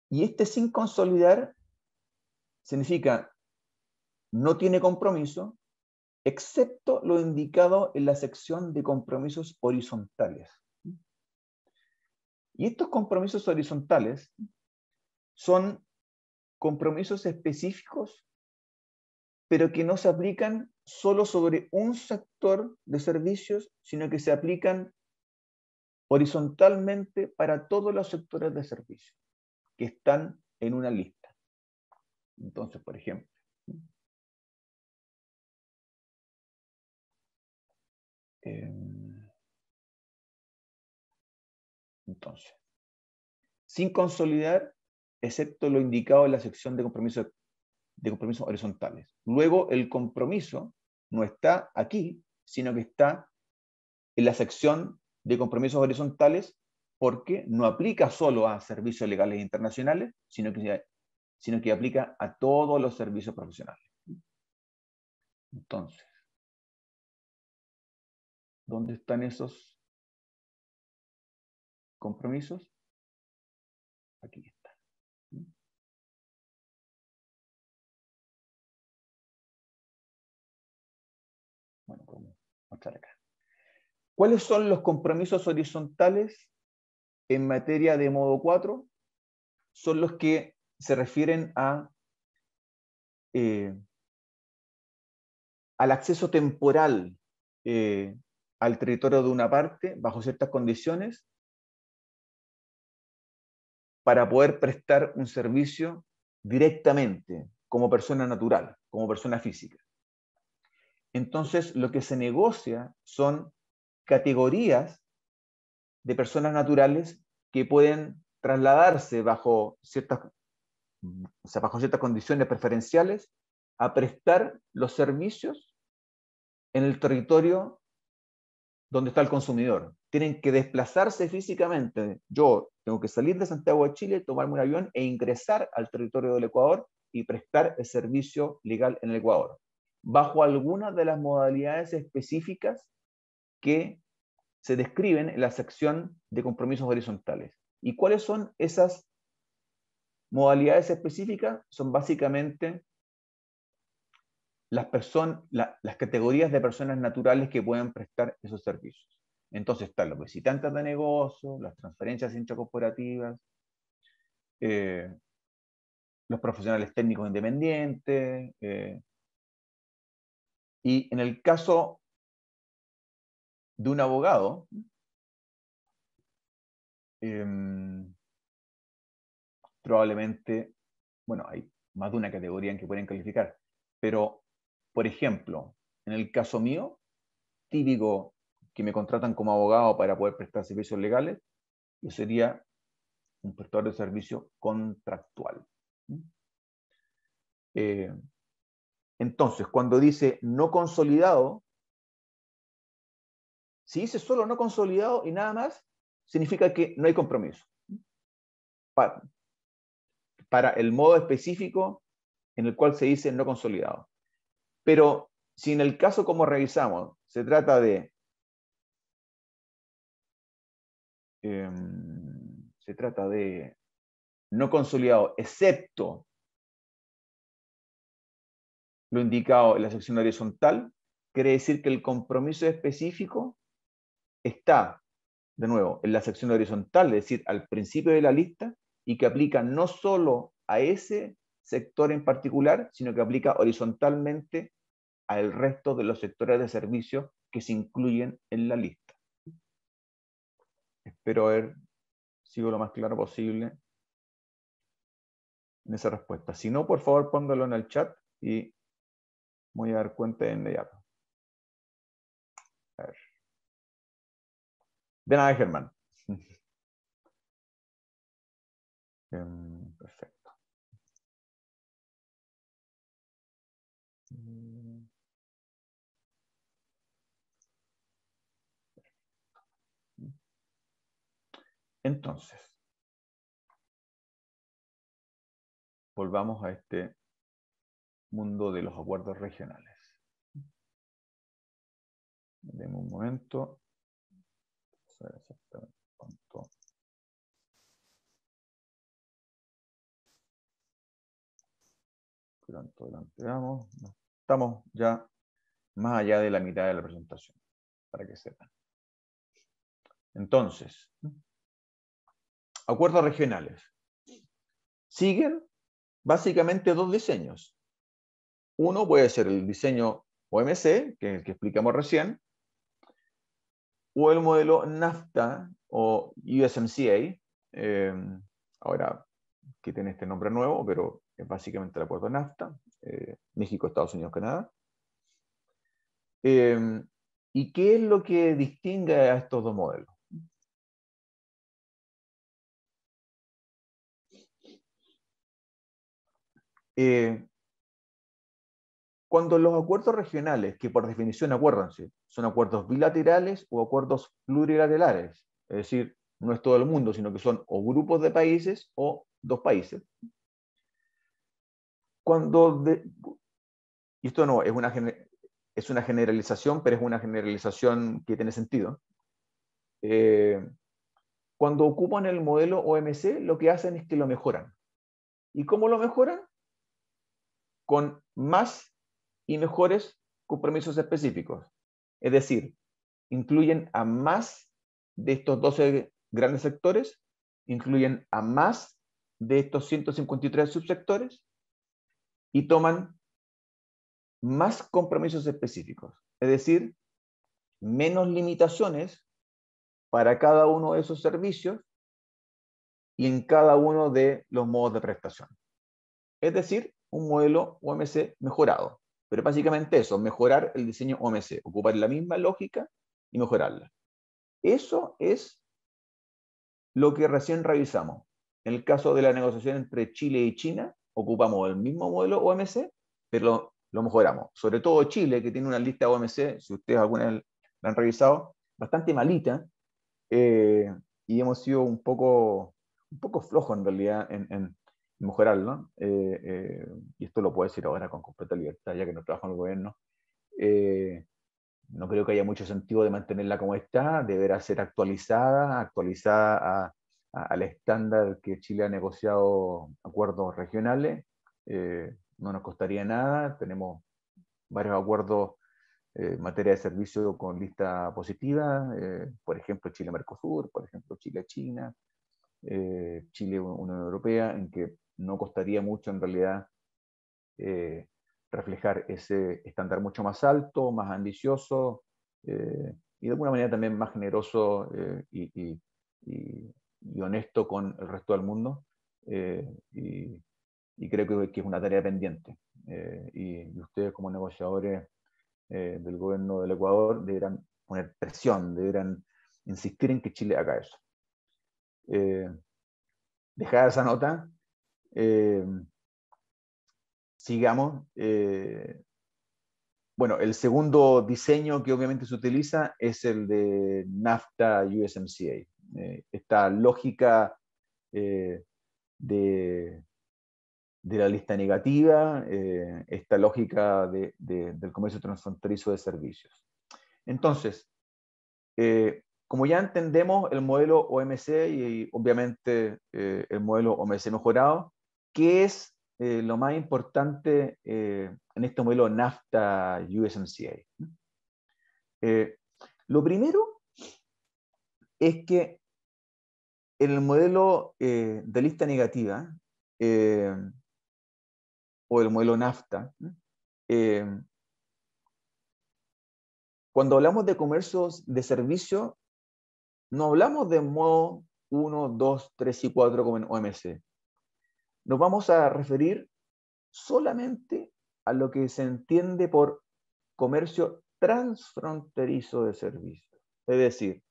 Y este sin consolidar significa no tiene compromiso, excepto lo indicado en la sección de compromisos horizontales. Y estos compromisos horizontales son compromisos específicos, pero que no se aplican solo sobre un sector de servicios, sino que se aplican horizontalmente para todos los sectores de servicios que están en una lista. Entonces, por ejemplo, entonces, sin consolidar, excepto lo indicado en la sección de compromisos horizontales. Luego, el compromiso no está aquí, sino que está en la sección de compromisos horizontales porque no aplica solo a servicios legales internacionales, sino que aplica a todos los servicios profesionales. Entonces, ¿dónde están esos compromisos? Aquí está. Bueno, podemos mostrar acá. ¿Cuáles son los compromisos horizontales en materia de modo 4? Son los que se refieren al acceso temporal al territorio de una parte bajo ciertas condiciones para poder prestar un servicio directamente como persona natural, como persona física. Entonces, lo que se negocia son categorías de personas naturales que pueden trasladarse bajo ciertas condiciones preferenciales a prestar los servicios en el territorio donde está el consumidor. Tienen que desplazarse físicamente. Yo tengo que salir de Santiago de Chile, tomarme un avión e ingresar al territorio del Ecuador y prestar el servicio legal en el Ecuador, bajo algunas de las modalidades específicas que se describen en la sección de compromisos horizontales. ¿Y cuáles son esas modalidades específicas? Son básicamente las categorías de personas naturales que pueden prestar esos servicios. Entonces están los visitantes de negocio, las transferencias intracorporativas, los profesionales técnicos independientes, y en el caso de un abogado, probablemente, bueno, hay más de una categoría en que pueden calificar, pero, por ejemplo, en el caso mío, típico que me contratan como abogado para poder prestar servicios legales, yo sería un prestador de servicio contractual. Entonces, cuando dice no consolidado, si dice solo no consolidado y nada más, significa que no hay compromiso. Para el modo específico en el cual se dice no consolidado. Pero si en el caso como revisamos se trata de no consolidado, excepto lo indicado en la sección horizontal, quiere decir que el compromiso específico está, de nuevo, en la sección horizontal, es decir, al principio de la lista, y que aplica no solo a ese sector en particular, sino que aplica horizontalmente al resto de los sectores de servicio que se incluyen en la lista. Espero haber sido lo más claro posible en esa respuesta. Si no, por favor, póngalo en el chat y voy a dar cuenta de inmediato. A ver. De nada, Germán. Perfecto. Entonces, volvamos a este mundo de los acuerdos regionales. Deme un momento. Vamos a ver exactamente cuánto. ¿Cuánto delante vamos? Estamos ya más allá de la mitad de la presentación, para que sepan. Entonces, acuerdos regionales. Siguen básicamente dos diseños. Uno puede ser el diseño OMC, que es el que explicamos recién, o el modelo NAFTA o USMCA, ahora que tiene este nombre nuevo, pero es básicamente el acuerdo NAFTA, México, Estados Unidos, Canadá. ¿Y qué es lo que distingue a estos dos modelos? Cuando los acuerdos regionales, que por definición, acuérdense, son acuerdos bilaterales o acuerdos plurilaterales, es decir, no es todo el mundo, sino que son o grupos de países o dos países. Y esto no, es una generalización, pero es una generalización que tiene sentido. Cuando ocupan el modelo OMC, lo que hacen es que lo mejoran. ¿Y cómo lo mejoran? Con más y mejores compromisos específicos. Es decir, incluyen a más de estos 12 grandes sectores, incluyen a más de estos 153 subsectores y toman más compromisos específicos. Es decir, menos limitaciones para cada uno de esos servicios y en cada uno de los modos de prestación. Es decir, un modelo OMC mejorado. Pero básicamente eso, mejorar el diseño OMC, ocupar la misma lógica y mejorarla. Eso es lo que recién revisamos. En el caso de la negociación entre Chile y China, ocupamos el mismo modelo OMC, pero lo mejoramos. Sobre todo Chile, que tiene una lista OMC, si ustedes alguna vez la han revisado, bastante malita, y hemos sido un poco flojos en realidad en mejorarlo. Y esto lo puedo decir ahora con completa libertad, ya que no trabajo en el gobierno. No creo que haya mucho sentido de mantenerla como está, deberá ser actualizada al estándar que Chile ha negociado acuerdos regionales. No nos costaría nada, tenemos varios acuerdos en materia de servicio con lista positiva, por ejemplo Chile-Mercosur, por ejemplo Chile-China, Chile-Unión Europea, en que no costaría mucho en realidad reflejar ese estándar mucho más alto, más ambicioso y de alguna manera también más generoso y honesto con el resto del mundo. Y creo que es una tarea pendiente. Y ustedes como negociadores del gobierno del Ecuador deberán poner presión, deberán insistir en que Chile haga eso. Dejada esa nota, sigamos. Bueno, el segundo diseño que obviamente se utiliza es el de NAFTA USMCA. Esta lógica de la lista negativa, esta lógica del comercio transfronterizo de servicios. Entonces, como ya entendemos el modelo OMC y obviamente el modelo OMC mejorado, ¿qué es lo más importante en este modelo NAFTA USMCA? Lo primero es que en el modelo de lista negativa o el modelo NAFTA, cuando hablamos de comercios de servicio, no hablamos de modo 1, 2, 3 y 4 como en OMC. Nos vamos a referir solamente a lo que se entiende por comercio transfronterizo de servicios. Es decir,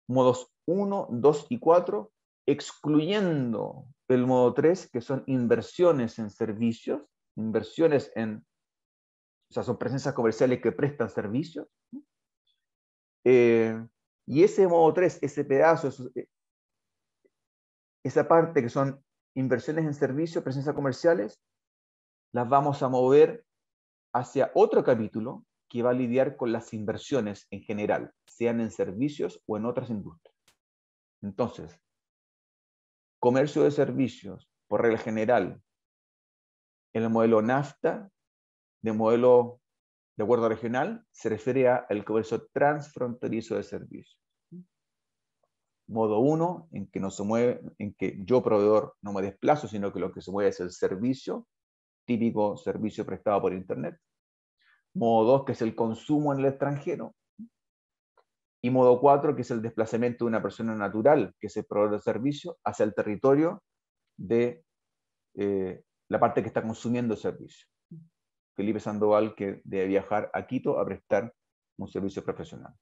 modos 1, 2 y 4, excluyendo el modo 3, que son inversiones en servicios, inversiones en, o sea, son presencias comerciales que prestan servicios. Y ese modo 3, ese pedazo, esa parte que son inversiones en servicios, presencias comerciales, las vamos a mover hacia otro capítulo que va a lidiar con las inversiones en general, sean en servicios o en otras industrias. Entonces, comercio de servicios, por regla general, en el modelo NAFTA, de modelo de acuerdo regional, se refiere al comercio transfronterizo de servicios. Modo 1, en que no se mueve, en que yo, proveedor, no me desplazo, sino que lo que se mueve es el servicio, típico servicio prestado por Internet. Modo 2, que es el consumo en el extranjero. Y modo 4, que es el desplazamiento de una persona natural, que es el proveedor de servicio, hacia el territorio de la parte que está consumiendo el servicio. Felipe Sandoval, que debe viajar a Quito a prestar un servicio profesional.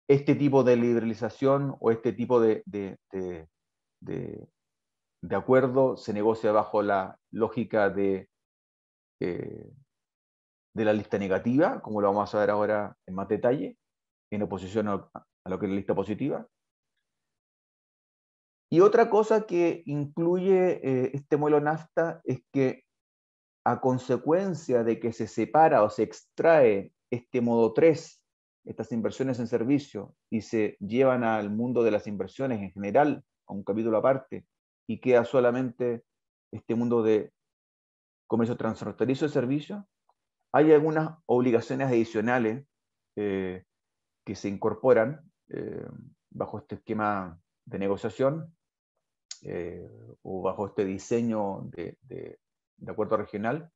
Este tipo de liberalización o este tipo de acuerdo se negocia bajo la lógica de la lista negativa, como lo vamos a ver ahora en más detalle, en oposición a lo que es la lista positiva. Y otra cosa que incluye este modelo NAFTA es que a consecuencia de que se separa o se extrae este modo 3, estas inversiones en servicio, y se llevan al mundo de las inversiones en general, a un capítulo aparte, y queda solamente este mundo de comercio transfronterizo de servicios, hay algunas obligaciones adicionales que se incorporan bajo este esquema de negociación o bajo este diseño de acuerdo regional,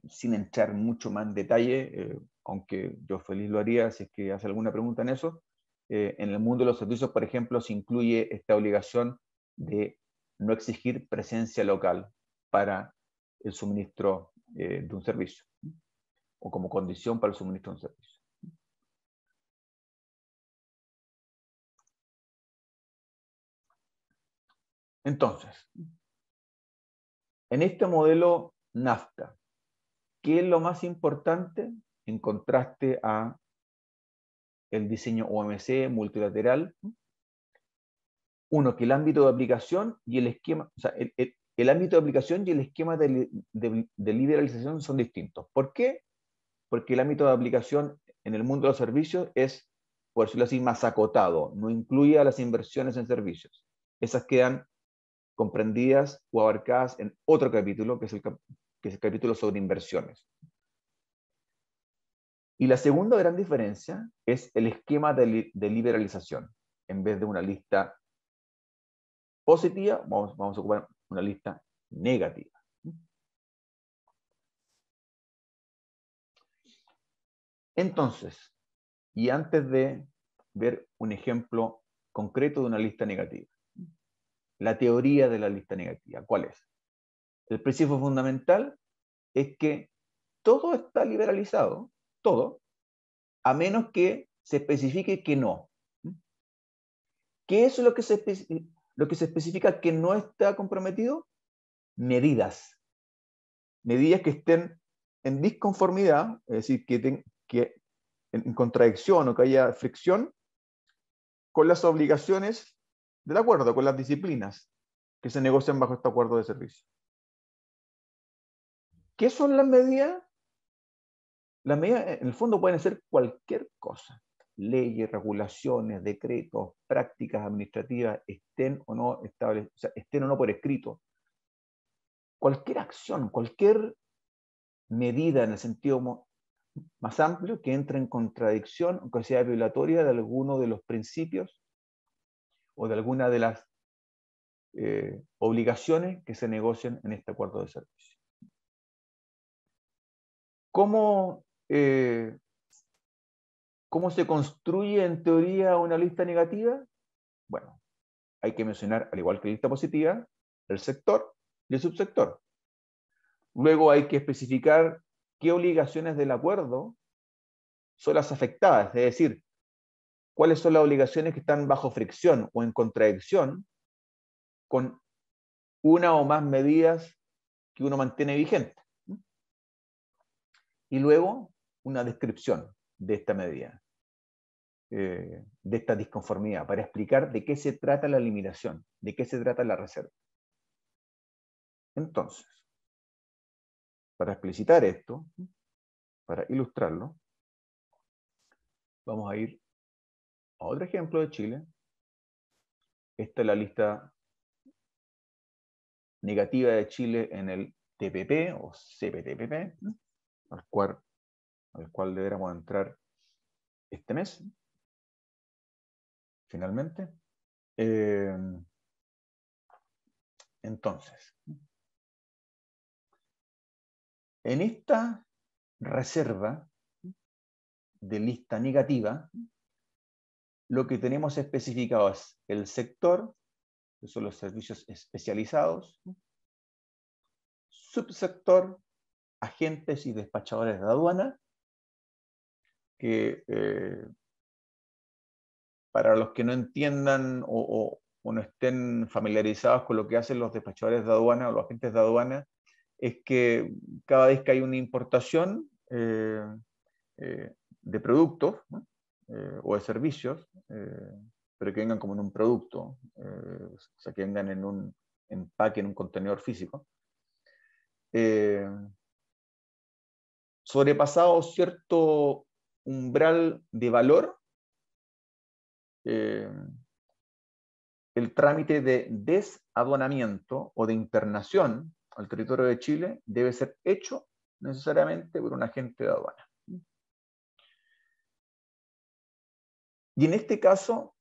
sin entrar mucho más en detalle, aunque yo feliz lo haría si es que hace alguna pregunta en eso. En el mundo de los servicios, por ejemplo, se incluye esta obligación de no exigir presencia local para el suministro de un servicio, o como condición para el suministro de un servicio. Entonces, en este modelo NAFTA, ¿qué es lo más importante en contraste a el diseño OMC multilateral? Uno, que el ámbito de aplicación y el esquema, o sea, el ámbito de aplicación y el esquema de liberalización son distintos. ¿Por qué? Porque el ámbito de aplicación en el mundo de los servicios es, por decirlo así, más acotado, no incluye a las inversiones en servicios. Esas quedan comprendidas o abarcadas en otro capítulo, que es el capítulo sobre inversiones. Y la segunda gran diferencia es el esquema de liberalización. En vez de una lista positiva, vamos a ocupar una lista negativa. Entonces, y antes de ver un ejemplo concreto de una lista negativa, la teoría de la lista negativa, ¿cuál es? El principio fundamental es que todo está liberalizado, todo, a menos que se especifique que no. ¿Qué es lo que se especifica que no está comprometido? Medidas. Medidas que estén en disconformidad, es decir, que en contradicción o que haya fricción con las obligaciones del acuerdo, con las disciplinas que se negocian bajo este acuerdo de servicio. ¿Qué son las medidas? Las medidas, en el fondo, pueden ser cualquier cosa. Leyes, regulaciones, decretos, prácticas administrativas, estén o no establecidas, o sea, estén o no por escrito. Cualquier acción, cualquier medida en el sentido más amplio que entre en contradicción o que sea violatoria de alguno de los principios o de alguna de las obligaciones que se negocian en este acuerdo de servicio. ¿Cómo se construye en teoría una lista negativa? Bueno, hay que mencionar, al igual que la lista positiva, el sector y el subsector. Luego hay que especificar qué obligaciones del acuerdo son las afectadas, es decir, cuáles son las obligaciones que están bajo fricción o en contradicción con una o más medidas que uno mantiene vigentes. Y luego una descripción de esta medida, de esta disconformidad, para explicar de qué se trata la eliminación, de qué se trata la reserva. Entonces, para explicitar esto, para ilustrarlo, vamos a ir a otro ejemplo de Chile. Esta es la lista negativa de Chile en el TPP o CPTPP, al cual deberíamos entrar este mes, finalmente. Entonces, en esta reserva de lista negativa, lo que tenemos especificado es el sector, que son los servicios especializados, subsector, agentes y despachadores de aduana, que para los que no entiendan o no estén familiarizados con lo que hacen los despachadores de aduana o los agentes de aduana, es que cada vez que hay una importación de productos, ¿no? O de servicios, pero que vengan como en un producto, o sea, que vengan en un empaque, en un contenedor físico, sobrepasado cierto umbral de valor, el trámite de desaduanamiento o de internación al territorio de Chile debe ser hecho necesariamente por un agente de aduana. Y en este caso,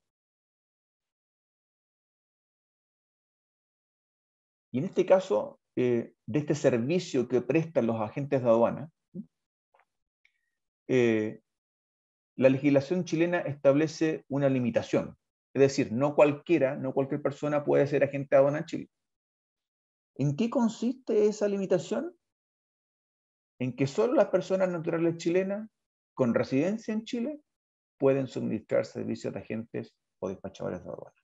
de este servicio que prestan los agentes de aduana, la legislación chilena establece una limitación. Es decir, no cualquier persona puede ser agente de aduana en Chile. ¿En qué consiste esa limitación? En que solo las personas naturales chilenas con residencia en Chile pueden suministrar servicios de agentes o despachadores de aduana.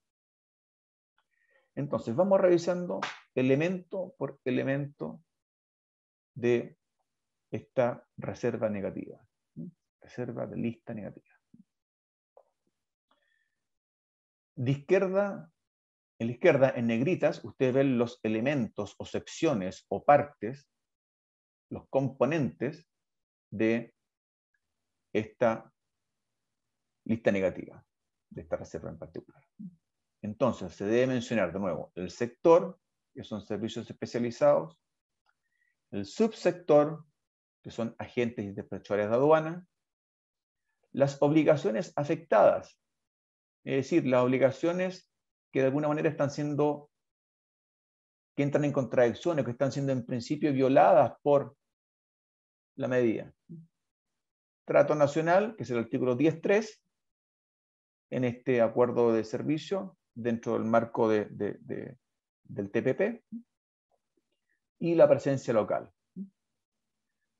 Entonces, vamos revisando elemento por elemento de esta reserva negativa. Reserva de lista negativa. En la izquierda, en negritas, ustedes ven los elementos o secciones o partes, los componentes de esta lista negativa, de esta reserva en particular. Entonces, se debe mencionar de nuevo el sector, que son servicios especializados, el subsector, que son agentes y despachadores de aduana, las obligaciones afectadas, es decir, las obligaciones que de alguna manera que entran en contradicciones, que están siendo en principio violadas por la medida. Trato nacional, que es el artículo 10.3, en este acuerdo de servicio, dentro del marco del TPP, y la presencia local.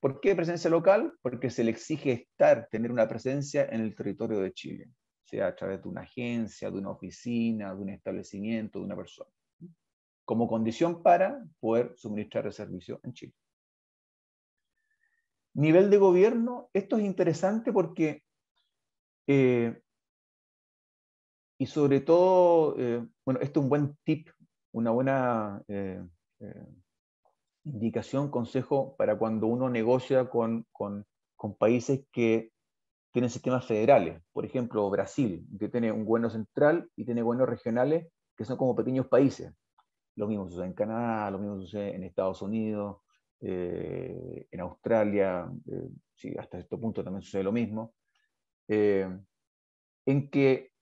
¿Por qué presencia local? Porque se le exige tener una presencia en el territorio de Chile, sea a través de una agencia, de una oficina, de un establecimiento, de una persona, como condición para poder suministrar el servicio en Chile. Nivel de gobierno, esto es interesante porque, y sobre todo, bueno, esto es un buen tip, una buena indicación, consejo para cuando uno negocia con países que tienen sistemas federales. Por ejemplo, Brasil, que tiene un gobierno central y tiene gobiernos regionales que son como pequeños países. Lo mismo sucede en Canadá, lo mismo sucede en Estados Unidos, en Australia, sí, hasta este punto también sucede lo mismo, en que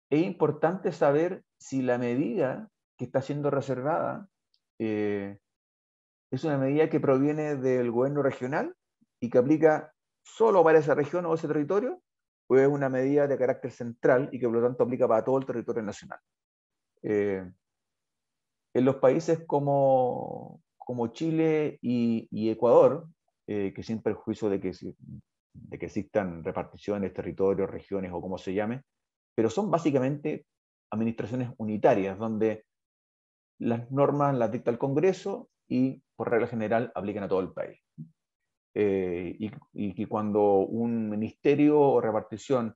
es importante saber si la medida que está siendo reservada es una medida que proviene del gobierno regional y que aplica solo para esa región o ese territorio, o es una medida de carácter central y que por lo tanto aplica para todo el territorio nacional. En los países como Chile y Ecuador, que sin perjuicio de que existan reparticiones, territorios, regiones o como se llame, pero son básicamente administraciones unitarias, donde las normas las dicta el Congreso y por regla general aplican a todo el país. y que cuando un ministerio o repartición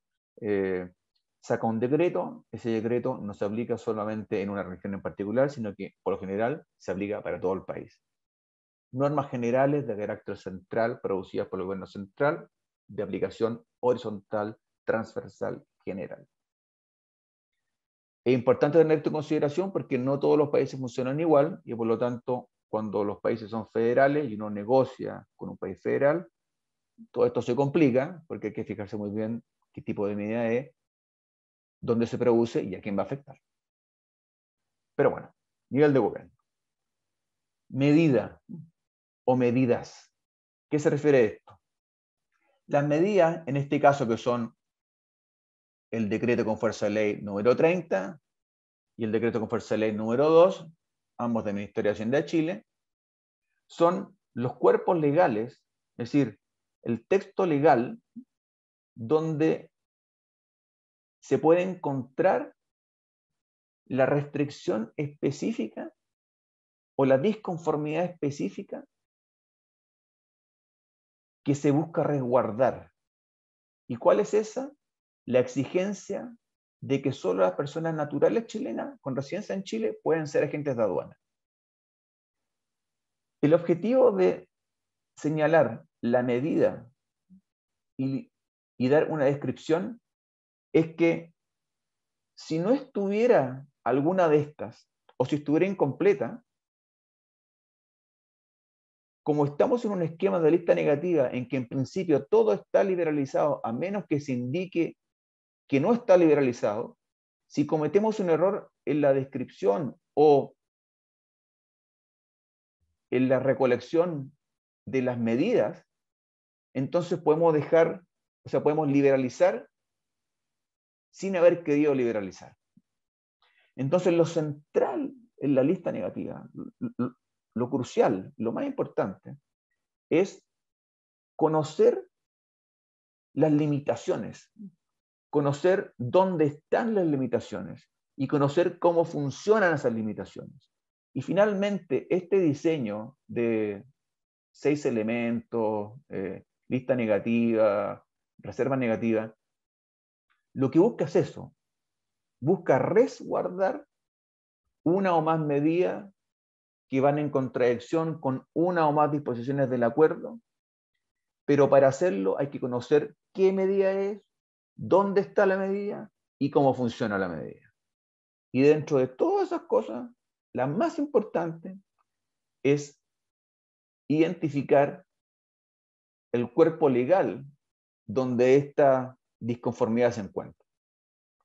saca un decreto, ese decreto no se aplica solamente en una región en particular, sino que por lo general se aplica para todo el país. Normas generales de carácter central producidas por el gobierno central, de aplicación horizontal, transversal, general. Es importante tener esto en consideración porque no todos los países funcionan igual y por lo tanto cuando los países son federales y uno negocia con un país federal, todo esto se complica porque hay que fijarse muy bien qué tipo de medida es, dónde se produce y a quién va a afectar. Pero bueno, nivel de gobierno. Medida o medidas. ¿Qué se refiere a esto? Las medidas, en este caso que son el decreto con fuerza de ley número 30 y el decreto con fuerza de ley número 2, ambos del Ministerio de Hacienda de Chile, son los cuerpos legales, es decir, el texto legal donde se puede encontrar la restricción específica o la disconformidad específica que se busca resguardar. ¿Y cuál es esa? La exigencia de que solo las personas naturales chilenas con residencia en Chile pueden ser agentes de aduana. El objetivo de señalar la medida y dar una descripción es que si no estuviera alguna de estas, o si estuviera incompleta, como estamos en un esquema de lista negativa en que en principio todo está liberalizado, a menos que se indique que no está liberalizado, si cometemos un error en la descripción o en la recolección de las medidas, entonces podemos dejar, o sea, podemos liberalizar sin haber querido liberalizar. Entonces, lo central en la lista negativa, lo crucial, lo más importante, es conocer las limitaciones, conocer dónde están las limitaciones y conocer cómo funcionan esas limitaciones. Y finalmente, este diseño de 6 elementos, lista negativa, reserva negativa, lo que busca es eso, busca resguardar una o más medidas que van en contradicción con una o más disposiciones del acuerdo, pero para hacerlo hay que conocer qué medida es, dónde está la medida y cómo funciona la medida. Y dentro de todas esas cosas, la más importante es identificar el cuerpo legal donde esta disconformidad se encuentra.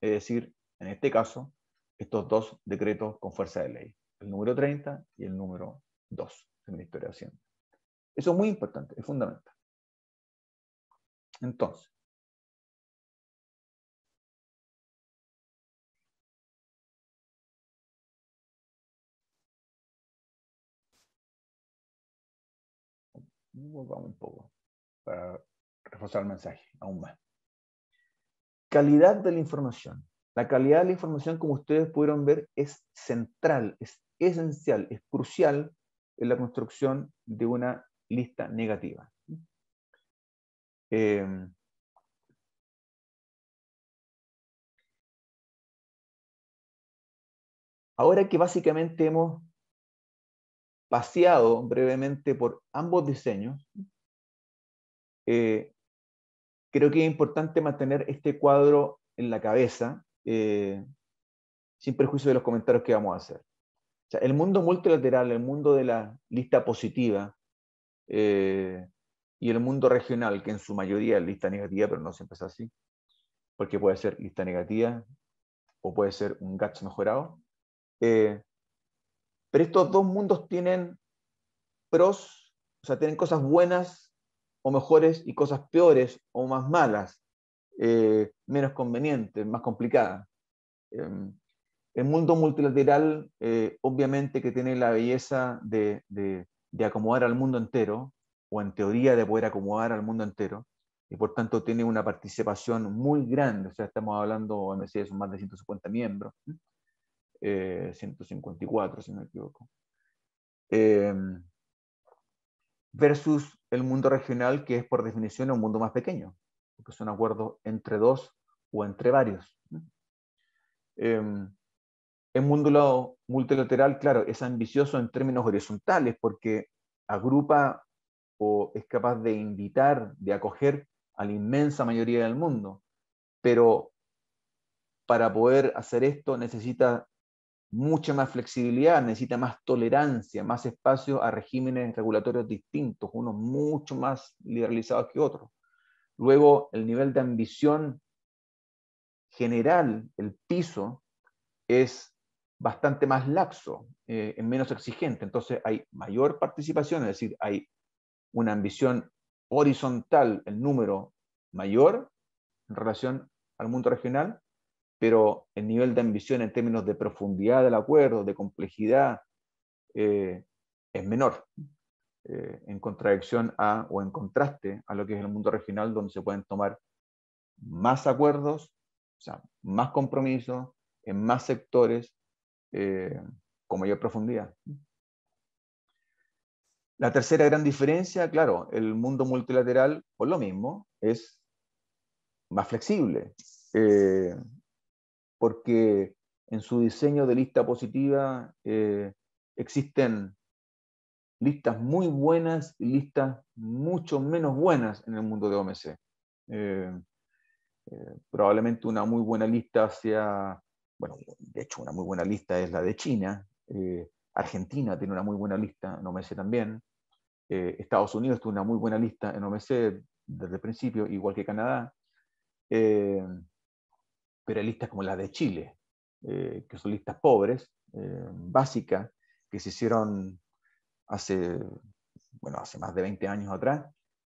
Es decir, en este caso, estos dos decretos con fuerza de ley, el número 30 y el número 2 del Ministerio de Hacienda. Eso es muy importante, es fundamental. Entonces, volvamos un poco para reforzar el mensaje aún más. Calidad de la información. La calidad de la información, como ustedes pudieron ver, es central, es esencial, es crucial en la construcción de una lista negativa. Ahora que básicamente hemos paseado brevemente por ambos diseños, creo que es importante mantener este cuadro en la cabeza, sin perjuicio de los comentarios que vamos a hacer. O sea, el mundo multilateral, el mundo de la lista positiva y el mundo regional, que en su mayoría es lista negativa, pero no siempre es así, porque puede ser lista negativa o puede ser un GATS mejorado. Pero estos dos mundos tienen pros, o sea, tienen cosas buenas o mejores y cosas peores o más malas, menos convenientes, más complicadas. El mundo multilateral, obviamente que tiene la belleza de acomodar al mundo entero, o en teoría de poder acomodar al mundo entero, y por tanto tiene una participación muy grande, o sea, estamos hablando, no sé, son más de 150 miembros, 154 si no me equivoco. versus el mundo regional, que es por definición un mundo más pequeño, porque son acuerdos entre dos o entre varios. El mundo multilateral, claro, es ambicioso en términos horizontales porque agrupa o es capaz de invitar, de acoger a la inmensa mayoría del mundo, pero para poder hacer esto necesita mucha más flexibilidad, necesita más tolerancia, más espacio a regímenes regulatorios distintos, unos mucho más liberalizados que otros. Luego, el nivel de ambición general, el piso, es bastante más laxo, es menos exigente. Entonces hay mayor participación, es decir, hay una ambición horizontal, el número mayor en relación al mundo regional, pero el nivel de ambición en términos de profundidad del acuerdo, de complejidad, es menor, en contradicción a o en contraste a lo que es el mundo regional, donde se pueden tomar más acuerdos, o sea, más compromisos en más sectores, con mayor profundidad. La tercera gran diferencia, claro, el mundo multilateral, por lo mismo, es más flexible, porque en su diseño de lista positiva existen listas muy buenas y listas mucho menos buenas en el mundo de OMC. Probablemente una muy buena lista sea, bueno, de hecho una muy buena lista es la de China, Argentina tiene una muy buena lista en OMC también, Estados Unidos tiene una muy buena lista en OMC desde el principio, igual que Canadá, eh, pero hay listas como la de Chile, que son listas pobres, básicas, que se hicieron hace, bueno, hace más de 20 años atrás,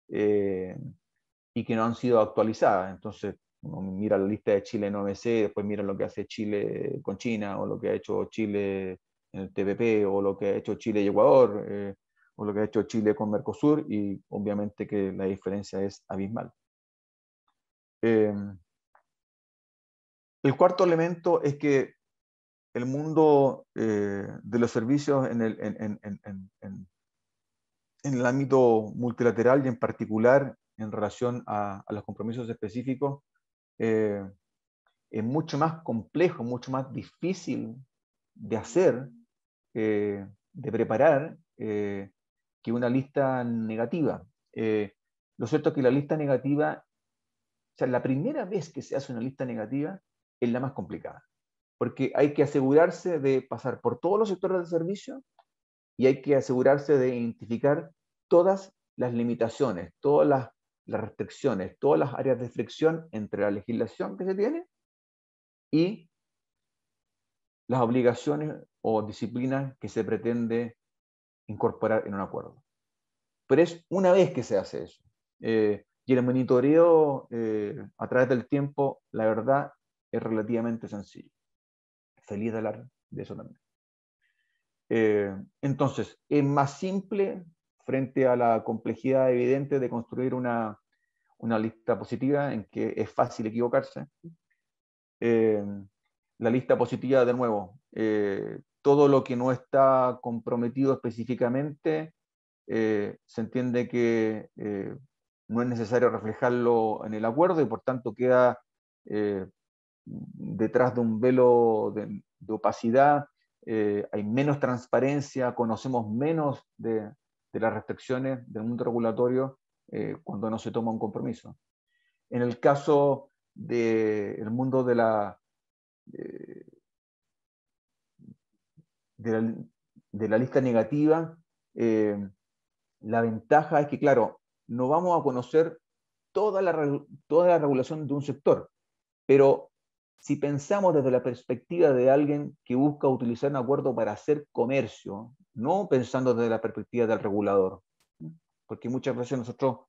y que no han sido actualizadas. Entonces, uno mira la lista de Chile en OMC, después mira lo que hace Chile con China, o lo que ha hecho Chile en el TPP, o lo que ha hecho Chile y Ecuador, o lo que ha hecho Chile con Mercosur, y obviamente que la diferencia es abismal. El cuarto elemento es que el mundo de los servicios en el ámbito multilateral y en particular en relación a los compromisos específicos, eh, es mucho más complejo, mucho más difícil de hacer, de preparar, que una lista negativa. Lo cierto es que la lista negativa, o sea, la primera vez que se hace una lista negativa es la más complicada, porque hay que asegurarse de pasar por todos los sectores de servicio y hay que asegurarse de identificar todas las limitaciones, todas las restricciones, todas las áreas de fricción entre la legislación que se tiene y las obligaciones o disciplinas que se pretende incorporar en un acuerdo. Pero es una vez que se hace eso. Y el monitoreo a través del tiempo, la verdad, es relativamente sencillo. Feliz de hablar de eso también. Entonces, es más simple frente a la complejidad evidente de construir una lista positiva en que es fácil equivocarse. La lista positiva, de nuevo, todo lo que no está comprometido específicamente, se entiende que no es necesario reflejarlo en el acuerdo y por tanto queda detrás de un velo de opacidad, hay menos transparencia, conocemos menos de las restricciones del mundo regulatorio cuando no se toma un compromiso. En el caso del mundo de la, de la lista negativa, la ventaja es que, claro, no vamos a conocer toda la regulación de un sector, pero si pensamos desde la perspectiva de alguien que busca utilizar un acuerdo para hacer comercio, no pensando desde la perspectiva del regulador, porque muchas veces nosotros,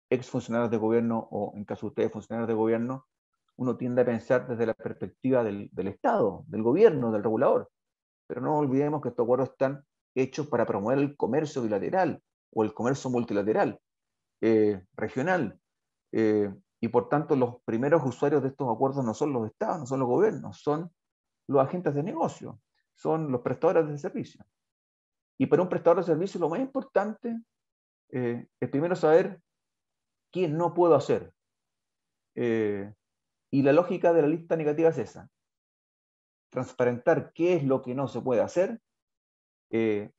exfuncionarios de gobierno, o en caso de ustedes, funcionarios de gobierno, uno tiende a pensar desde la perspectiva del Estado, del gobierno, del regulador. Pero no olvidemos que estos acuerdos están hechos para promover el comercio bilateral o el comercio multilateral, regional. Y por tanto, los primeros usuarios de estos acuerdos no son los estados, no son los gobiernos, son los agentes de negocio, son los prestadores de servicios. Y para un prestador de servicios lo más importante el primero es saber qué no puedo hacer. Y la lógica de la lista negativa es esa. Transparentar qué es lo que no se puede hacer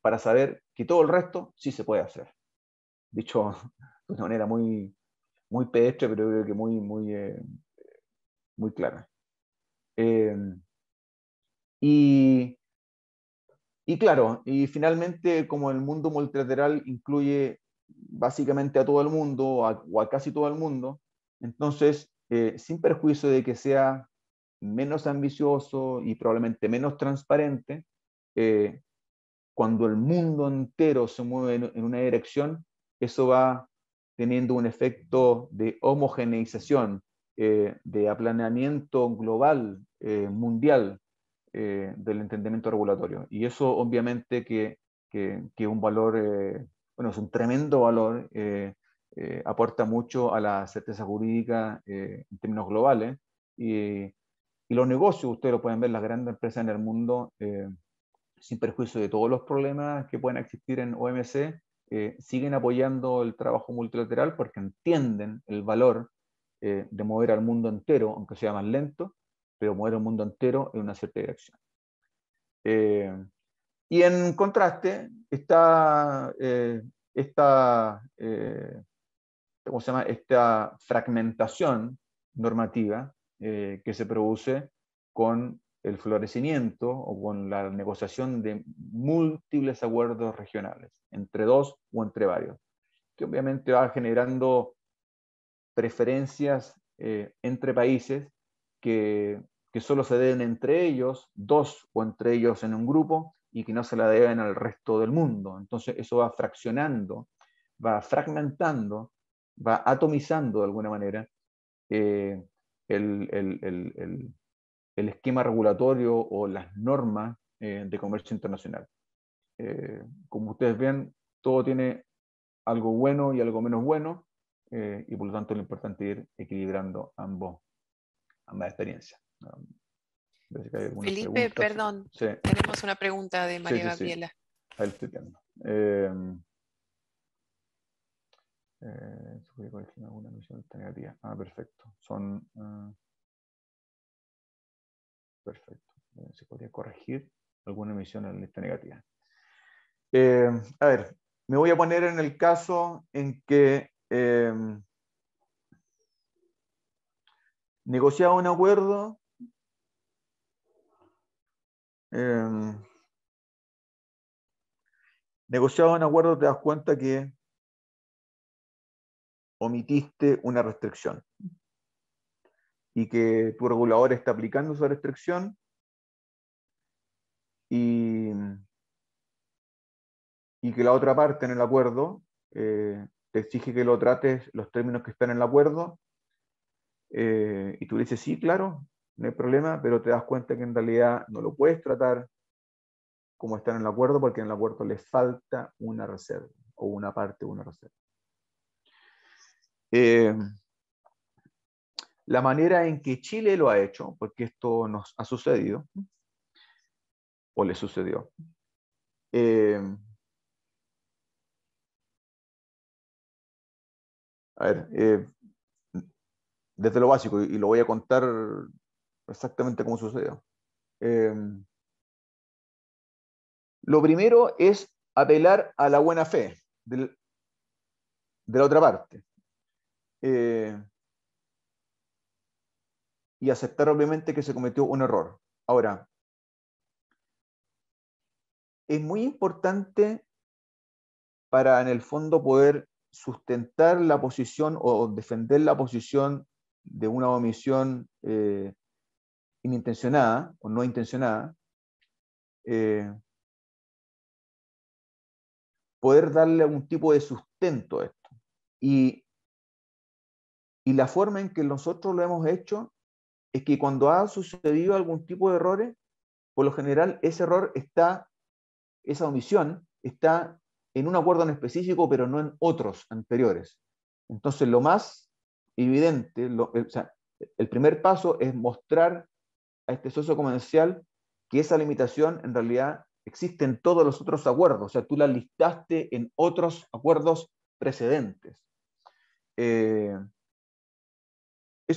para saber que todo el resto sí se puede hacer. Dicho de una manera muy, muy pedestre, pero creo que muy clara. Y claro, y finalmente, como el mundo multilateral incluye básicamente a todo el mundo, o a casi todo el mundo, entonces, sin perjuicio de que sea menos ambicioso y probablemente menos transparente, cuando el mundo entero se mueve en una dirección, eso va teniendo un efecto de homogeneización, de aplanamiento global, mundial, del entendimiento regulatorio. Y eso obviamente que es un valor, bueno, es un tremendo valor, aporta mucho a la certeza jurídica en términos globales. Y los negocios, ustedes lo pueden ver, las grandes empresas en el mundo, sin perjuicio de todos los problemas que pueden existir en OMC, siguen apoyando el trabajo multilateral porque entienden el valor de mover al mundo entero, aunque sea más lento, pero mover al mundo entero en una cierta dirección. Y en contraste está ¿cómo se llama? Esta fragmentación normativa que se produce con el florecimiento o con la negociación de múltiples acuerdos regionales, entre dos o entre varios, que obviamente va generando preferencias entre países que solo se deben entre ellos, dos o entre ellos en un grupo, y que no se la deben al resto del mundo. Entonces eso va fraccionando, va fragmentando, va atomizando de alguna manera el, el esquema regulatorio o las normas de comercio internacional. Como ustedes ven, todo tiene algo bueno y algo menos bueno, y por lo tanto lo importante es ir equilibrando ambas experiencias. Felipe, perdón, Sí, tenemos una pregunta de María sí. Gabriela. Ahí lo estoy viendo. ¿Se puede corregir alguna emisión negativa? Perfecto. Perfecto. Se podría corregir alguna emisión en lista negativa. A ver, me voy a poner en el caso en que negociaba un acuerdo, te das cuenta que omitiste una restricción y que tu regulador está aplicando esa restricción y que la otra parte en el acuerdo te exige que lo trates los términos que están en el acuerdo, y tú dices, sí, claro, no hay problema, pero te das cuenta que en realidad no lo puedes tratar como está en el acuerdo porque en el acuerdo le falta una reserva o una parte de una reserva. La manera en que Chile lo ha hecho, porque esto nos ha sucedido, o le sucedió, a ver, desde lo básico, y lo voy a contar exactamente cómo sucedió. Lo primero es apelar a la buena fe de la otra parte. Y aceptar obviamente que se cometió un error. Ahora, es muy importante para en el fondo poder sustentar la posición o defender la posición de una omisión inintencionada o no intencionada, poder darle algún tipo de sustento a esto. Y la forma en que nosotros lo hemos hecho es que cuando ha sucedido algún tipo de errores, por lo general ese error está, esa omisión está en un acuerdo en específico, pero no en otros anteriores. Entonces lo más evidente, el primer paso es mostrar a este socio comercial que esa limitación en realidad existe en todos los otros acuerdos. O sea, tú la listaste en otros acuerdos precedentes. Eso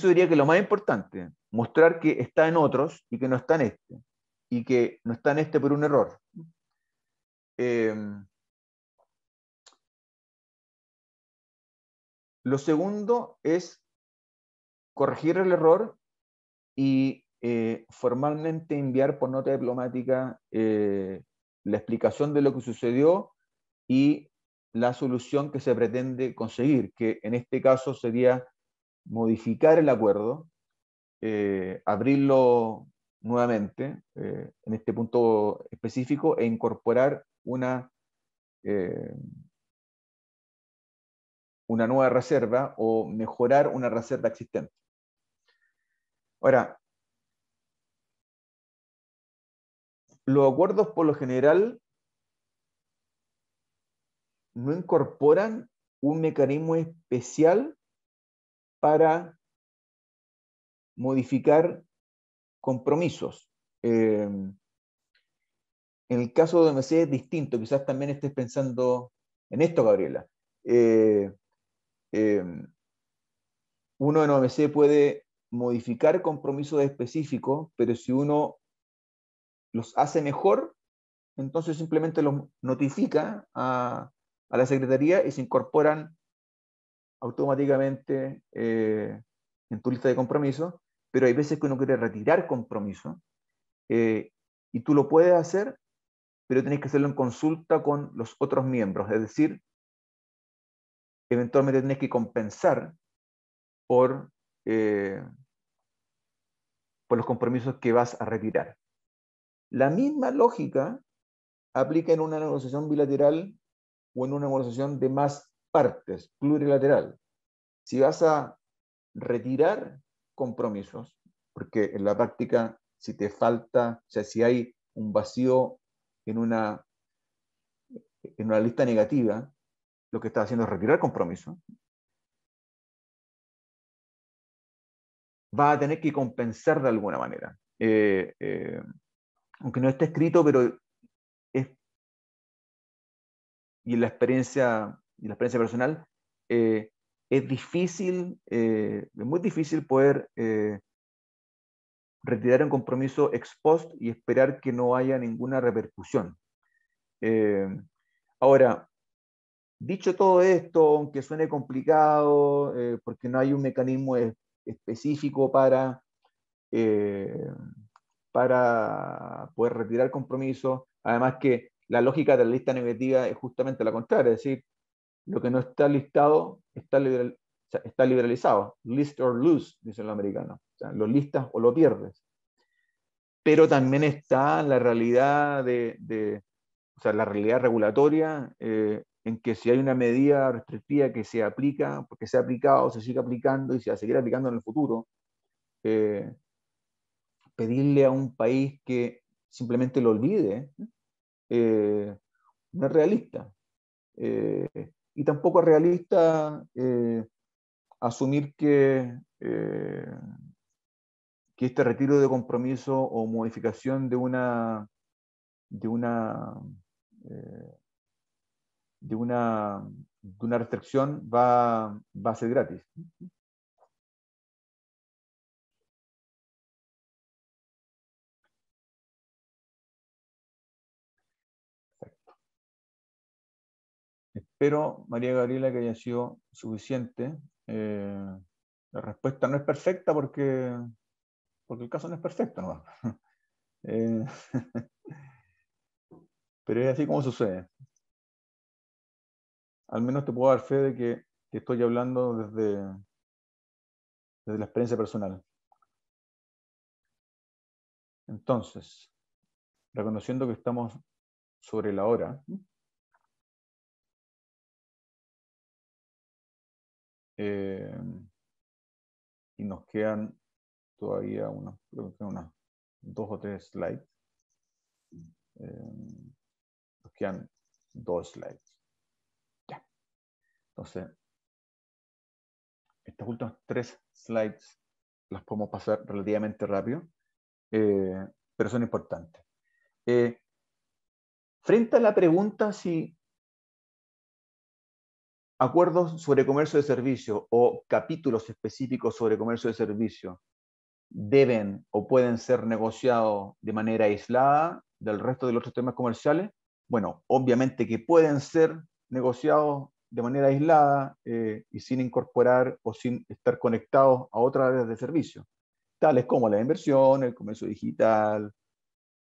diría que lo más importante, mostrar que está en otros y que no está en este, y que no está en este por un error. Lo segundo es corregir el error y formalmente enviar por nota diplomática la explicación de lo que sucedió y la solución que se pretende conseguir, que en este caso sería modificar el acuerdo, abrirlo nuevamente en este punto específico e incorporar una nueva reserva o mejorar una reserva existente. Ahora, los acuerdos por lo general no incorporan un mecanismo especial para modificar compromisos. En el caso de OMC es distinto, quizás también estés pensando en esto, Gabriela. Uno en OMC puede modificar compromisos específicos, pero si uno los hace mejor, entonces simplemente los notifica a la Secretaría y se incorporan automáticamente en tu lista de compromisos, pero hay veces que uno quiere retirar compromisos y tú lo puedes hacer, pero tenés que hacerlo en consulta con los otros miembros, es decir, eventualmente tenés que compensar por, por los compromisos que vas a retirar. La misma lógica aplica en una negociación bilateral o en una negociación de más partes, plurilateral. Si vas a retirar compromisos, porque en la práctica, si te falta, o sea, si hay un vacío en una lista negativa, lo que estás haciendo es retirar compromisos, vas a tener que compensar de alguna manera. Aunque no esté escrito, pero es, y en la experiencia personal, es difícil, es muy difícil poder retirar un compromiso ex post y esperar que no haya ninguna repercusión. Ahora, dicho todo esto, aunque suene complicado, porque no hay un mecanismo específico para poder retirar compromisos, además que la lógica de la lista negativa es justamente la contraria, es decir, lo que no está listado está liberalizado, list or lose, dicen los americanos, o sea, lo listas o lo pierdes. Pero también está la realidad o sea, la realidad regulatoria, en que si hay una medida restrictiva que se aplica, porque se ha aplicado, se sigue aplicando y se va a seguir aplicando en el futuro, pedirle a un país que simplemente lo olvide, no es realista. Y tampoco es realista asumir que este retiro de compromiso o modificación de una, eh, de una, de una restricción va a ser gratis. Espero, María Gabriela, que haya sido suficiente. La respuesta no es perfecta porque el caso no es perfecto, ¿no? Pero es así como sucede. Al menos te puedo dar fe de que estoy hablando desde la experiencia personal. Entonces, reconociendo que estamos sobre la hora, y nos quedan todavía creo que unas 2 o 3 slides. Nos quedan 2 slides. Ya. Entonces, estas últimas 3 slides las podemos pasar relativamente rápido, pero son importantes. Frente a la pregunta si acuerdos sobre comercio de servicio o capítulos específicos sobre comercio de servicio deben o pueden ser negociados de manera aislada del resto de los otros temas comerciales? Bueno, obviamente que pueden ser negociados de manera aislada y sin incorporar o sin estar conectados a otras áreas de servicio, tales como la inversión, el comercio digital,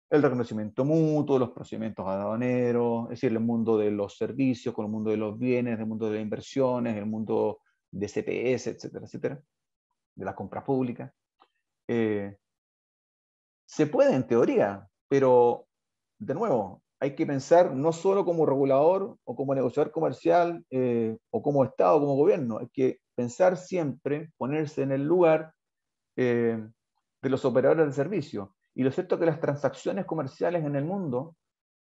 el reconocimiento mutuo, los procedimientos aduaneros, es decir, el mundo de los servicios con el mundo de los bienes, el mundo de las inversiones, el mundo de CPS, etcétera, etcétera, de las compras públicas. Se puede en teoría, pero de nuevo, hay que pensar no solo como regulador o como negociador comercial o como Estado, como gobierno, hay que pensar siempre, ponerse en el lugar de los operadores de servicio. Y lo cierto es que las transacciones comerciales en el mundo,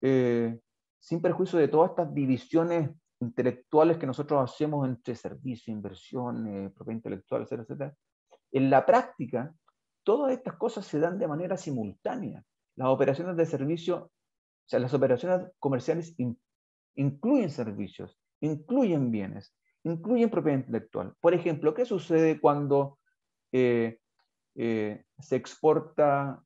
sin perjuicio de todas estas divisiones intelectuales que nosotros hacemos entre servicio, inversión, propiedad intelectual, etcétera, etcétera, en la práctica, todas estas cosas se dan de manera simultánea. Las operaciones de servicio, o sea, las operaciones comerciales incluyen servicios, incluyen bienes, incluyen propiedad intelectual. Por ejemplo, ¿qué sucede cuando se exporta,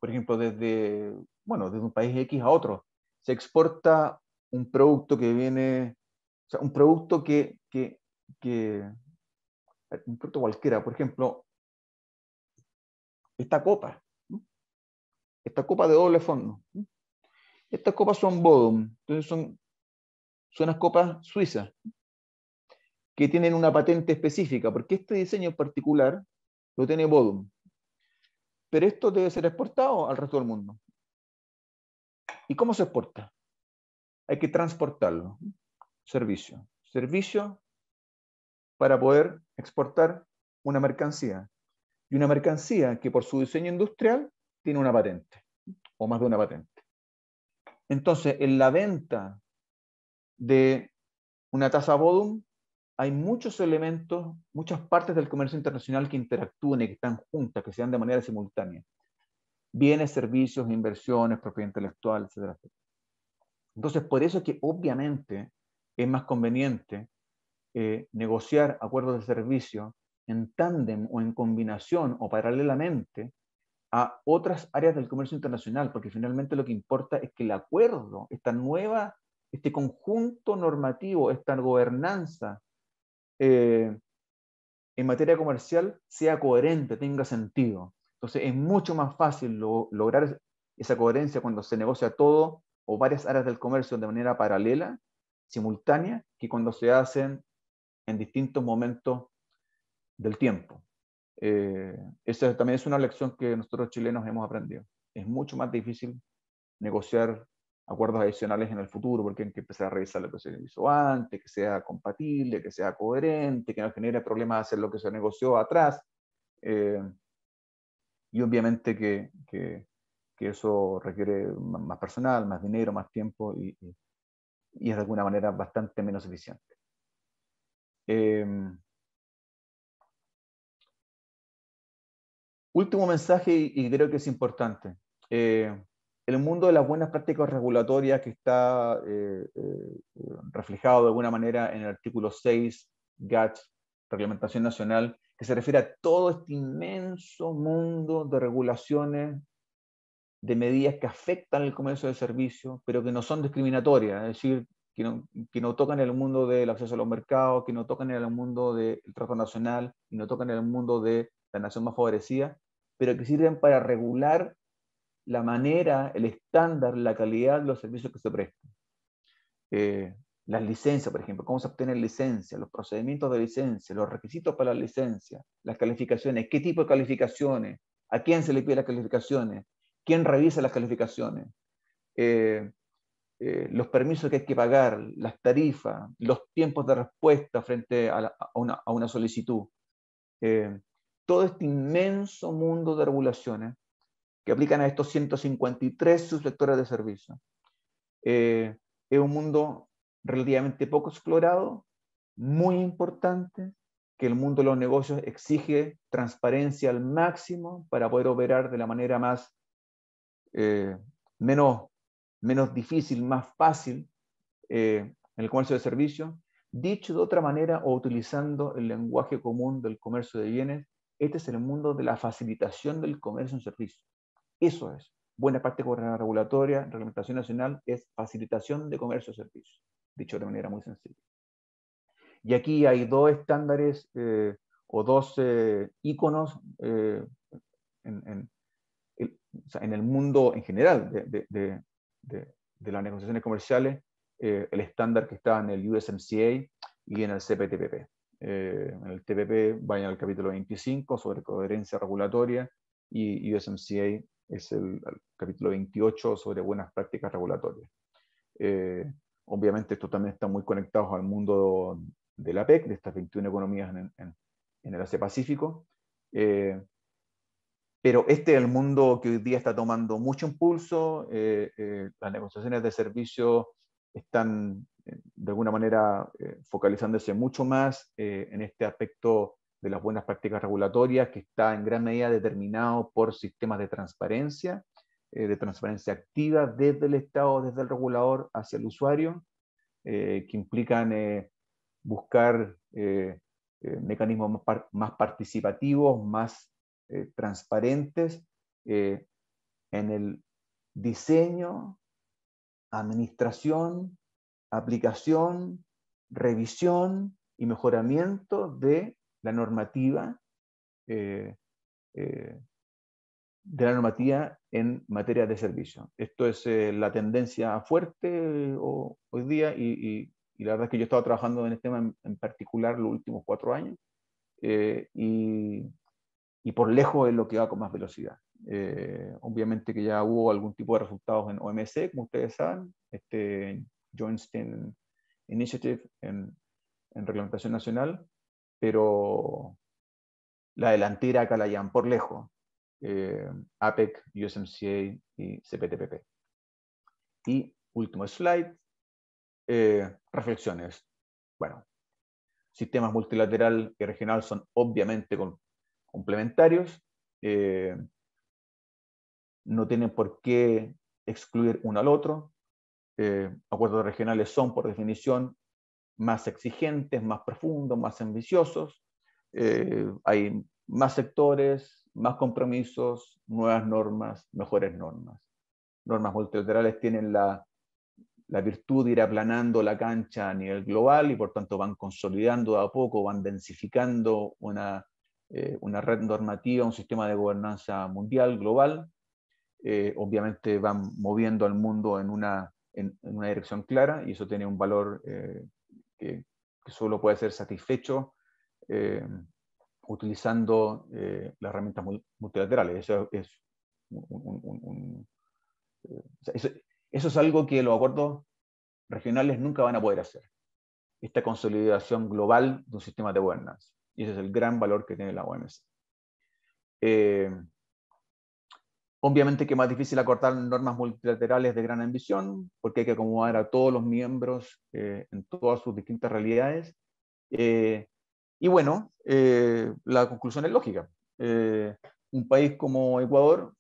por ejemplo, desde un país X a otro? Se exporta un producto que viene, o sea, un producto un producto cualquiera, por ejemplo, esta copa, esta copa de doble fondo. Estas copas son Bodum, entonces son unas copas suizas que tienen una patente específica, porque este diseño en particular lo tiene Bodum. Pero esto debe ser exportado al resto del mundo. ¿Y cómo se exporta? Hay que transportarlo. Servicio. Servicio para poder exportar una mercancía. Y una mercancía que por su diseño industrial tiene una patente, o más de una patente. Entonces, en la venta de una tasa Bodum hay muchos elementos, muchas partes del comercio internacional que interactúan y que están juntas, que se dan de manera simultánea. Bienes, servicios, inversiones, propiedad intelectual, etcétera, etcétera. Entonces, por eso es que obviamente es más conveniente negociar acuerdos de servicio en tándem o en combinación o paralelamente a otras áreas del comercio internacional, porque finalmente lo que importa es que el acuerdo, este conjunto normativo, esta gobernanza en materia comercial sea coherente, tenga sentido. Entonces es mucho más fácil lograr esa coherencia cuando se negocia todo o varias áreas del comercio de manera paralela, simultánea, que cuando se hacen en distintos momentos del tiempo. Esa también es una lección que nosotros chilenos hemos aprendido. Es mucho más difícil negociar acuerdos adicionales en el futuro, porque hay que empezar a revisar lo que se hizo antes, que sea compatible, que sea coherente, que no genere problemas hacer lo que se negoció atrás. Y obviamente que eso requiere más personal, más dinero, más tiempo y es de alguna manera bastante menos eficiente. Último mensaje, y creo que es importante. El mundo de las buenas prácticas regulatorias que está reflejado de alguna manera en el artículo 6 GATT, Reglamentación Nacional, que se refiere a todo este inmenso mundo de regulaciones, de medidas que afectan el comercio de servicios, pero que no son discriminatorias, es decir, que no tocan el mundo del acceso a los mercados, que no tocan el mundo del trato nacional, y no tocan el mundo de la nación más favorecida, pero que sirven para regular la manera, el estándar, la calidad de los servicios que se prestan. Las licencias, por ejemplo, cómo se obtienen licencias, los procedimientos de licencia, los requisitos para la licencia, las calificaciones, qué tipo de calificaciones, a quién se le pide las calificaciones, quién revisa las calificaciones, los permisos que hay que pagar, las tarifas, los tiempos de respuesta frente a una solicitud. Todo este inmenso mundo de regulaciones que aplican a estos 153 subsectores de servicio. Es un mundo relativamente poco explorado, muy importante, que el mundo de los negocios exige transparencia al máximo para poder operar de la manera menos difícil, más fácil, en el comercio de servicios. Dicho de otra manera o utilizando el lenguaje común del comercio de bienes, este es el mundo de la facilitación del comercio en servicios. Eso es. Buena parte regulatoria, reglamentación nacional, es facilitación de comercio y servicios, dicho de manera muy sencilla. Y aquí hay dos estándares o dos íconos en el mundo en general de las negociaciones comerciales, el estándar que está en el USMCA y en el CPTPP. En el TPP vayan al capítulo 25 sobre coherencia regulatoria y USMCA es el capítulo 28 sobre buenas prácticas regulatorias. Obviamente estos también están muy conectados al mundo de la PEC, de estas 21 economías en el Asia-Pacífico. Pero este es el mundo que hoy día está tomando mucho impulso. Las negociaciones de servicios están, de alguna manera, focalizándose mucho más en este aspecto de las buenas prácticas regulatorias, que está en gran medida determinado por sistemas de transparencia activa desde el Estado, desde el regulador hacia el usuario, que implican buscar mecanismos más participativos, más transparentes en el diseño, administración, aplicación, revisión y mejoramiento de la normativa en materia de servicio. Esto es la tendencia fuerte hoy día y la verdad es que yo he estado trabajando en este tema en particular los últimos 4 años y por lejos es lo que va con más velocidad. Obviamente que ya hubo algún tipo de resultados en OMC, como ustedes saben, este Joint Steering Initiative en reglamentación nacional, pero la delantera acá la llevan por lejos. APEC, USMCA y CPTPP. Y último slide, reflexiones. Bueno, sistemas multilateral y regional son obviamente complementarios, no tienen por qué excluir uno al otro. Acuerdos regionales son, por definición, más exigentes, más profundos, más ambiciosos. Hay más sectores, más compromisos, nuevas normas, mejores normas. Normas multilaterales tienen la virtud de ir aplanando la cancha a nivel global y por tanto van consolidando de a poco, van densificando una red normativa, un sistema de gobernanza mundial, global. Obviamente van moviendo al mundo en una dirección clara y eso tiene un valor que solo puede ser satisfecho utilizando las herramientas multilaterales. Eso es algo que los acuerdos regionales nunca van a poder hacer. Esta consolidación global de un sistema de gobernanza. Y ese es el gran valor que tiene la OMC. Obviamente que es más difícil acortar normas multilaterales de gran ambición, porque hay que acomodar a todos los miembros en todas sus distintas realidades. Y bueno, la conclusión es lógica. Un país como Ecuador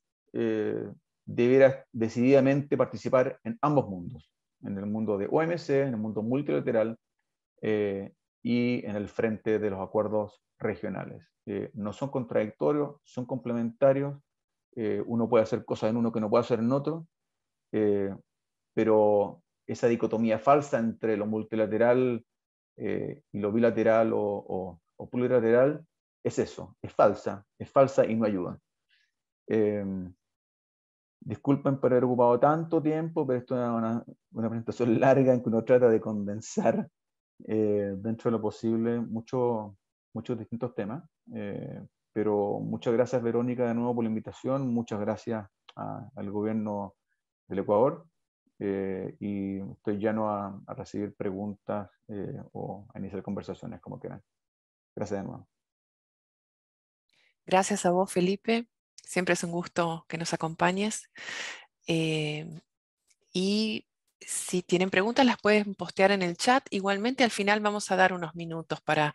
deberá decididamente participar en ambos mundos, en el mundo de OMC, en el mundo multilateral y en el frente de los acuerdos regionales. No son contradictorios, son complementarios. Uno puede hacer cosas en uno que no puede hacer en otro, pero esa dicotomía falsa entre lo multilateral y lo bilateral o plurilateral es eso, es falsa y no ayuda. Disculpen por haber ocupado tanto tiempo, pero esto es una presentación larga en que uno trata de condensar dentro de lo posible muchos distintos temas. Pero muchas gracias, Verónica, de nuevo por la invitación. Muchas gracias al gobierno del Ecuador. Y estoy llano a recibir preguntas o a iniciar conversaciones como quieran. Gracias de nuevo. Gracias a vos, Felipe. Siempre es un gusto que nos acompañes. Y si tienen preguntas las pueden postear en el chat. Igualmente al final vamos a dar unos minutos para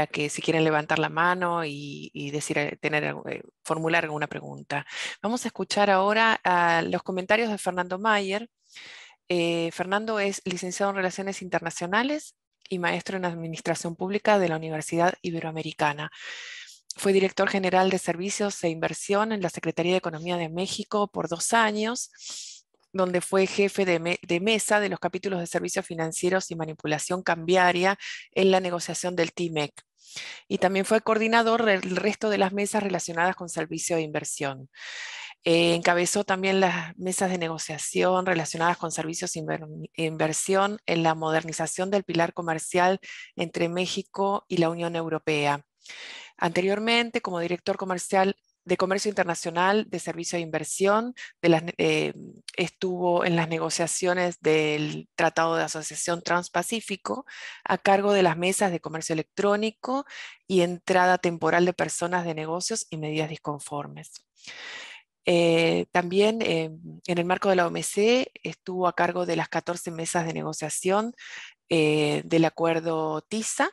que si quieren levantar la mano y decir, formular alguna pregunta. Vamos a escuchar ahora los comentarios de Fernando Mayer, Fernando es licenciado en Relaciones Internacionales y maestro en Administración Pública de la Universidad Iberoamericana. Fue director general de Servicios e Inversión en la Secretaría de Economía de México por 2 años, donde fue jefe de mesa de los capítulos de servicios financieros y manipulación cambiaria en la negociación del TIMEC. Y también fue coordinador del resto de las mesas relacionadas con servicio de inversión. Encabezó también las mesas de negociación relacionadas con servicios de inversión en la modernización del pilar comercial entre México y la Unión Europea. Anteriormente, como director comercial de Comercio Internacional de Servicio de Inversión, estuvo en las negociaciones del Tratado de Asociación Transpacífico a cargo de las mesas de comercio electrónico y entrada temporal de personas de negocios y medidas disconformes. También en el marco de la OMC estuvo a cargo de las 14 mesas de negociación del acuerdo TISA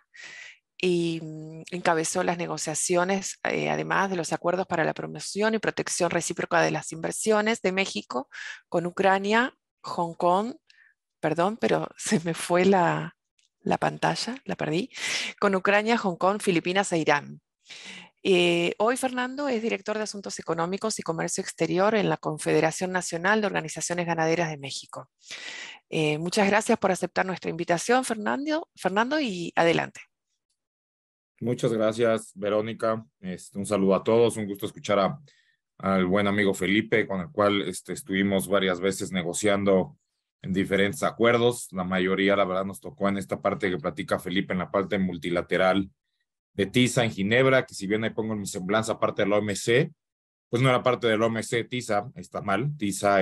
y encabezó las negociaciones, además de los acuerdos para la promoción y protección recíproca de las inversiones de México con Ucrania, Hong Kong, perdón, pero se me fue la pantalla, la perdí, con Ucrania, Hong Kong, Filipinas e Irán. Hoy Fernando es director de Asuntos Económicos y Comercio Exterior en la Confederación Nacional de Organizaciones Ganaderas de México. Muchas gracias por aceptar nuestra invitación, Fernando, y adelante. Muchas gracias, Verónica. Un saludo a todos. Un gusto escuchar al buen amigo Felipe, con el cual estuvimos varias veces negociando en diferentes acuerdos. La mayoría, la verdad, nos tocó en esta parte que platica Felipe, en la parte multilateral de TISA en Ginebra, que si bien ahí pongo en mi semblanza parte de la OMC, pues no era parte de la OMC. TISA está mal. TISA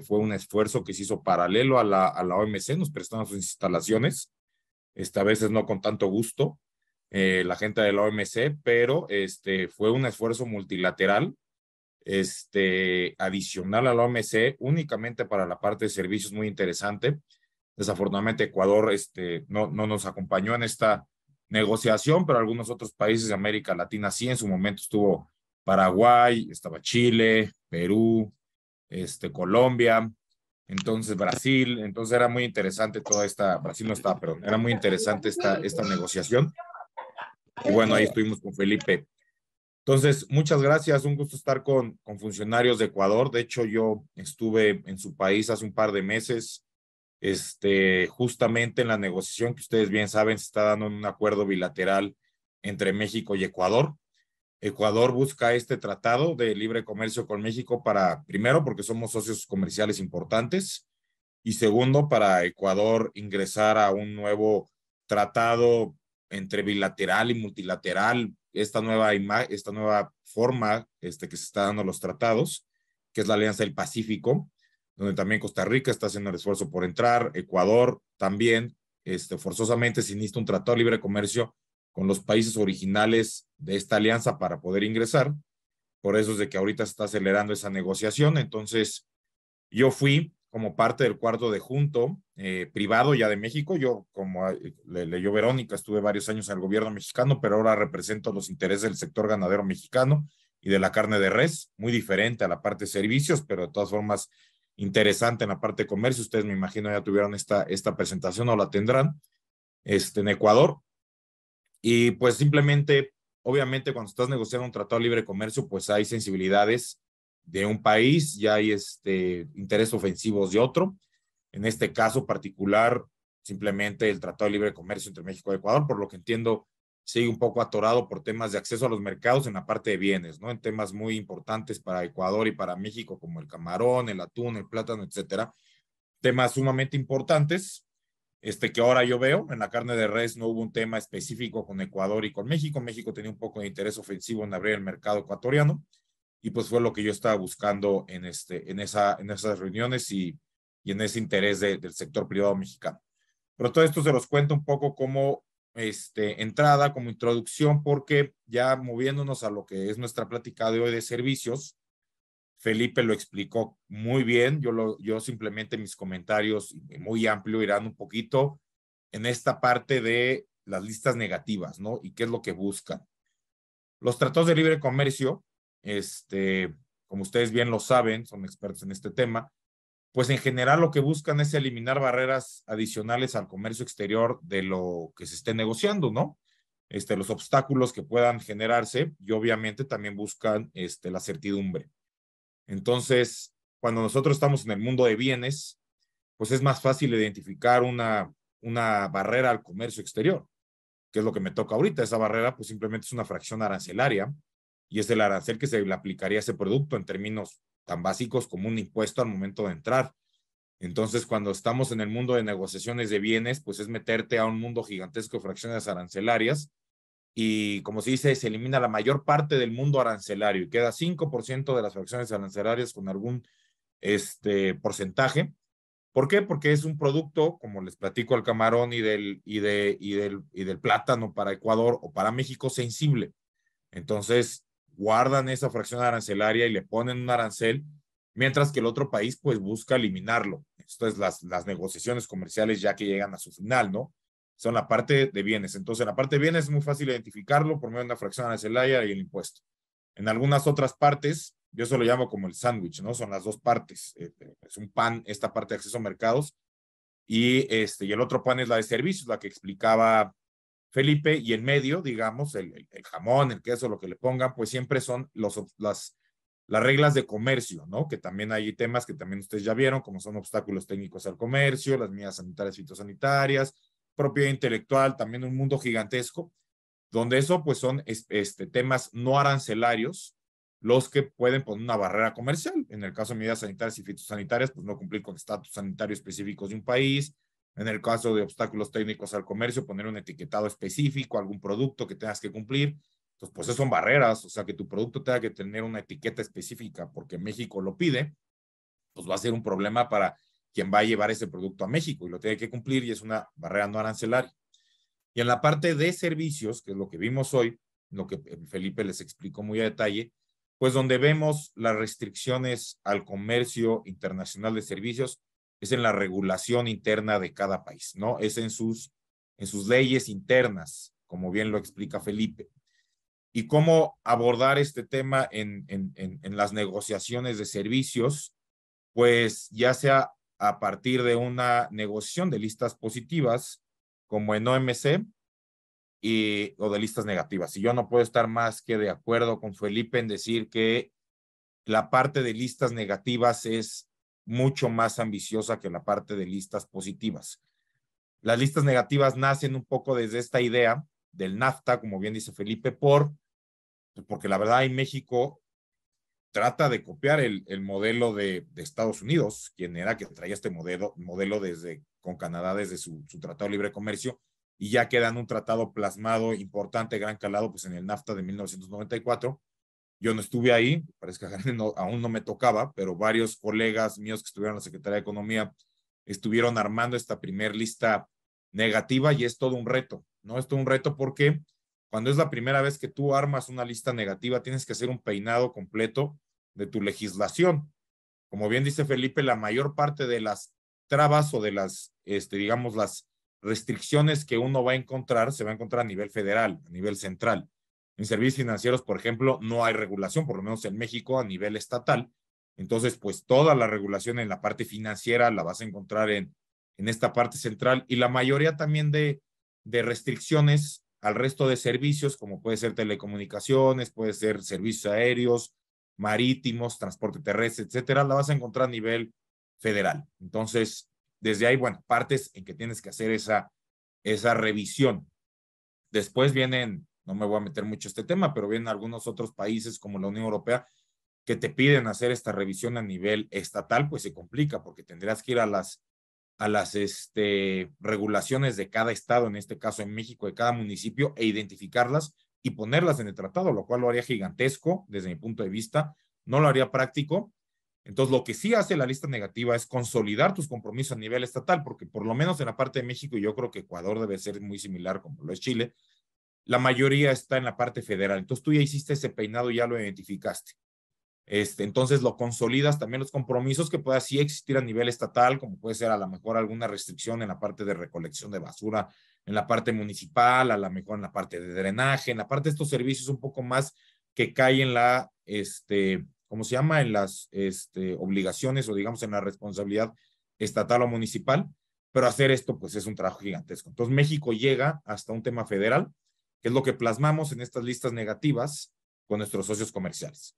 fue un esfuerzo que se hizo paralelo a la OMC, nos prestaron sus instalaciones, a veces no con tanto gusto, la gente de la OMC, pero fue un esfuerzo multilateral adicional a la OMC, únicamente para la parte de servicios, muy interesante. Desafortunadamente Ecuador no nos acompañó en esta negociación, pero algunos otros países de América Latina sí. En su momento estuvo Paraguay, estaba Chile, Perú, Colombia, entonces Brasil. Entonces era muy interesante toda esta, Brasil no estaba, perdón, era muy interesante esta negociación. Y bueno, ahí estuvimos con Felipe. Entonces, muchas gracias, un gusto estar con funcionarios de Ecuador. De hecho, yo estuve en su país hace un par de meses, justamente en la negociación que ustedes bien saben se está dando en un acuerdo bilateral entre México y Ecuador. Ecuador busca este tratado de libre comercio con México para, primero, porque somos socios comerciales importantes, y segundo, para Ecuador ingresar a un nuevo tratado entre bilateral y multilateral, esta nueva forma que se está dando los tratados, que es la Alianza del Pacífico, donde también Costa Rica está haciendo el esfuerzo por entrar, Ecuador también, forzosamente se necesita un tratado de libre comercio con los países originales de esta alianza para poder ingresar. Por eso es de que ahorita se está acelerando esa negociación. Entonces, yo fui como parte del cuarto de junto privado ya de México. Yo, como le leyó Verónica, estuve varios años en el gobierno mexicano, pero ahora represento los intereses del sector ganadero mexicano y de la carne de res, muy diferente a la parte de servicios, pero de todas formas interesante en la parte de comercio. Ustedes, me imagino, ya tuvieron esta presentación o la tendrán en Ecuador. Y pues simplemente, obviamente, cuando estás negociando un tratado de libre comercio, pues hay sensibilidades de un país, ya hay intereses ofensivos de otro. En este caso particular, simplemente el tratado de libre comercio entre México y Ecuador, por lo que entiendo, sigue un poco atorado por temas de acceso a los mercados en la parte de bienes, ¿no? En temas muy importantes para Ecuador y para México, como el camarón, el atún, el plátano, etcétera. Temas sumamente importantes. Que ahora yo veo, en la carne de res no hubo un tema específico con Ecuador y con México. México tenía un poco de interés ofensivo en abrir el mercado ecuatoriano, y pues fue lo que yo estaba buscando en esas reuniones y en ese interés del sector privado mexicano. Pero todo esto se los cuento un poco como entrada, como introducción, porque ya moviéndonos a lo que es nuestra plática de hoy de servicios, Felipe lo explicó muy bien. Yo simplemente mis comentarios muy amplio irán un poquito en esta parte de las listas negativas, ¿no? Y qué es lo que buscan. Los tratados de libre comercio, como ustedes bien lo saben, son expertos en este tema, pues en general lo que buscan es eliminar barreras adicionales al comercio exterior de lo que se esté negociando, ¿no? Los obstáculos que puedan generarse y obviamente también buscan la certidumbre. Entonces, cuando nosotros estamos en el mundo de bienes, pues es más fácil identificar una barrera al comercio exterior, que es lo que me toca ahorita. Esa barrera pues simplemente es una fracción arancelaria y es el arancel que se le aplicaría a ese producto en términos tan básicos como un impuesto al momento de entrar. Entonces, cuando estamos en el mundo de negociaciones de bienes, pues es meterte a un mundo gigantesco de fracciones arancelarias y, como se dice, se elimina la mayor parte del mundo arancelario y queda 5% de las fracciones arancelarias con algún porcentaje. ¿Por qué? Porque es un producto, como les platico, el camarón y del plátano para Ecuador o para México sensible. Entonces, guardan esa fracción arancelaria y le ponen un arancel, mientras que el otro país pues busca eliminarlo. Esto es las negociaciones comerciales ya que llegan a su final, ¿no? Son la parte de bienes. Entonces, la parte de bienes es muy fácil identificarlo por medio de una fracción arancelaria y el impuesto. En algunas otras partes, yo eso lo llamo como el sándwich, ¿no? Son las dos partes. Es un pan, esta parte de acceso a mercados, y el otro pan es la de servicios, la que explicaba Felipe, y en medio, digamos, el jamón, el queso, lo que le pongan, pues siempre son las reglas de comercio, ¿no? Que también hay temas que también ustedes ya vieron, como son obstáculos técnicos al comercio, las medidas sanitarias fitosanitarias, propiedad intelectual, también un mundo gigantesco, donde eso pues son temas no arancelarios los que pueden poner una barrera comercial. En el caso de medidas sanitarias y fitosanitarias, pues no cumplir con estatus sanitario específicos de un país. En el caso de obstáculos técnicos al comercio, poner un etiquetado específico, algún producto que tengas que cumplir. Entonces, pues eso son barreras, o sea, que tu producto tenga que tener una etiqueta específica porque México lo pide, pues va a ser un problema para quien va a llevar ese producto a México y lo tiene que cumplir y es una barrera no arancelaria. Y en la parte de servicios, que es lo que vimos hoy, lo que Felipe les explicó muy a detalle, pues donde vemos las restricciones al comercio internacional de servicios es en la regulación interna de cada país, ¿no? Es en sus leyes internas, como bien lo explica Felipe. Y cómo abordar este tema en las negociaciones de servicios, pues ya sea a partir de una negociación de listas positivas, como en OMC, o de listas negativas. Y yo no puedo estar más que de acuerdo con Felipe en decir que la parte de listas negativas es mucho más ambiciosa que la parte de listas positivas. Las listas negativas nacen un poco desde esta idea del NAFTA, como bien dice Felipe, porque la verdad en México trata de copiar el modelo de Estados Unidos, quien era que traía este modelo con Canadá desde su Tratado de Libre Comercio, y ya queda en un tratado plasmado importante, gran calado, pues en el NAFTA de 1994. Yo no estuve ahí, parece que aún no me tocaba, pero varios colegas míos que estuvieron en la Secretaría de Economía estuvieron armando esta primer lista negativa y es todo un reto, ¿no? Es todo un reto porque cuando es la primera vez que tú armas una lista negativa, tienes que hacer un peinado completo de tu legislación. Como bien dice Felipe, la mayor parte de las trabas o de las, digamos, las restricciones que uno va a encontrar, se va a encontrar a nivel federal, a nivel central. En servicios financieros, por ejemplo, no hay regulación, por lo menos en México, a nivel estatal. Entonces, pues toda la regulación en la parte financiera la vas a encontrar en esta parte central, y la mayoría también de restricciones al resto de servicios, como puede ser telecomunicaciones, puede ser servicios aéreos, marítimos, transporte terrestre, etcétera, la vas a encontrar a nivel federal. Entonces, desde ahí, bueno, partes en que tienes que hacer esa revisión. Después vienen, no me voy a meter mucho a este tema, pero vienen algunos otros países como la Unión Europea que te piden hacer esta revisión a nivel estatal, pues se complica porque tendrás que ir a las regulaciones de cada estado, en este caso en México, de cada municipio, e identificarlas y ponerlas en el tratado, lo cual lo haría gigantesco desde mi punto de vista, no lo haría práctico. Entonces, lo que sí hace la lista negativa es consolidar tus compromisos a nivel estatal, porque por lo menos en la parte de México, y yo creo que Ecuador debe ser muy similar como lo es Chile, la mayoría está en la parte federal. Entonces, tú ya hiciste ese peinado, ya lo identificaste. Entonces lo consolidas también los compromisos que pueda sí existir a nivel estatal, como puede ser a lo mejor alguna restricción en la parte de recolección de basura, en la parte municipal, a lo mejor en la parte de drenaje, en la parte de estos servicios un poco más que cae en como se llama, en las obligaciones o digamos en la responsabilidad estatal o municipal, pero hacer esto pues es un trabajo gigantesco. Entonces México llega hasta un tema federal, que es lo que plasmamos en estas listas negativas con nuestros socios comerciales.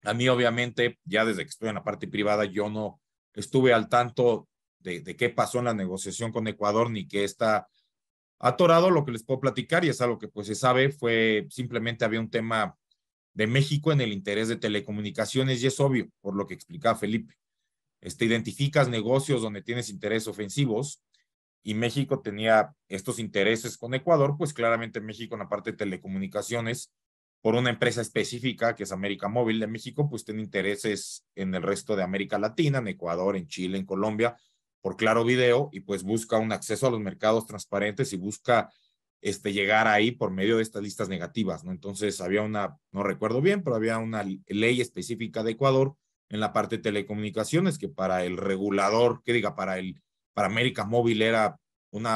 A mí obviamente, ya desde que estoy en la parte privada, yo no estuve al tanto de qué pasó en la negociación con Ecuador, ni qué está atorado. Lo que les puedo platicar, y es algo que pues se sabe, fue simplemente había un tema de México en el interés de telecomunicaciones, y es obvio, por lo que explicaba Felipe. Identificas negocios donde tienes intereses ofensivos, y México tenía estos intereses con Ecuador, pues claramente México en la parte de telecomunicaciones, por una empresa específica que es América Móvil de México, pues tiene intereses en el resto de América Latina, en Ecuador, en Chile, en Colombia, por Claro Video, y pues busca un acceso a los mercados transparentes y busca llegar ahí por medio de estas listas negativas, ¿no? Entonces había una, no recuerdo bien, pero había una ley específica de Ecuador en la parte de telecomunicaciones que para el regulador, que diga, para América Móvil era un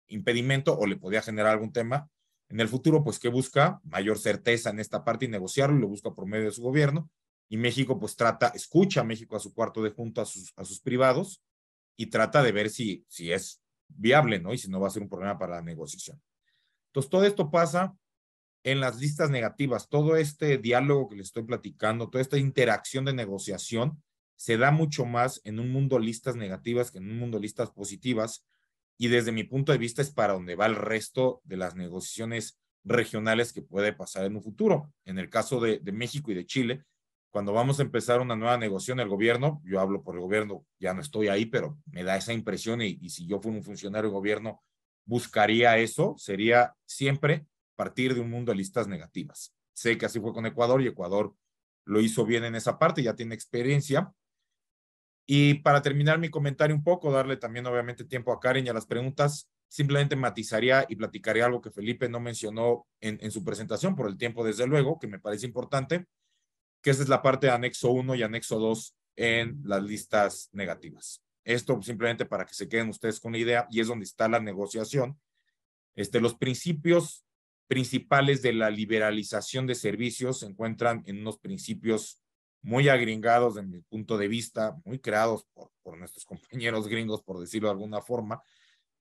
impedimento o le podía generar algún tema. En el futuro, pues, ¿qué busca? Mayor certeza en esta parte y negociarlo, y lo busca por medio de su gobierno. Y México, pues, escucha a México a su cuarto de junta, a sus privados, y trata de ver si es viable, ¿no? Y si no va a ser un problema para la negociación. Entonces, todo esto pasa en las listas negativas. Todo este diálogo que les estoy platicando, toda esta interacción de negociación, se da mucho más en un mundo de listas negativas que en un mundo de listas positivas, y desde mi punto de vista es para donde va el resto de las negociaciones regionales que puede pasar en un futuro. En el caso de México y de Chile, cuando vamos a empezar una nueva negociación, el gobierno, yo hablo por el gobierno, ya no estoy ahí, pero me da esa impresión, y si yo fuera un funcionario del gobierno, buscaría eso, sería siempre partir de un mundo de listas negativas. Sé que así fue con Ecuador, y Ecuador lo hizo bien en esa parte, ya tiene experiencia. Y para terminar mi comentario un poco, darle también obviamente tiempo a Karen y a las preguntas, simplemente matizaría y platicaría algo que Felipe no mencionó en su presentación, por el tiempo desde luego, que me parece importante, que esa es la parte de anexo 1 y anexo 2 en las listas negativas. Esto simplemente para que se queden ustedes con la idea, y es donde está la negociación. Los principios principales de la liberalización de servicios se encuentran en unos principios muy agringados, de mi punto de vista, muy creados por nuestros compañeros gringos, por decirlo de alguna forma,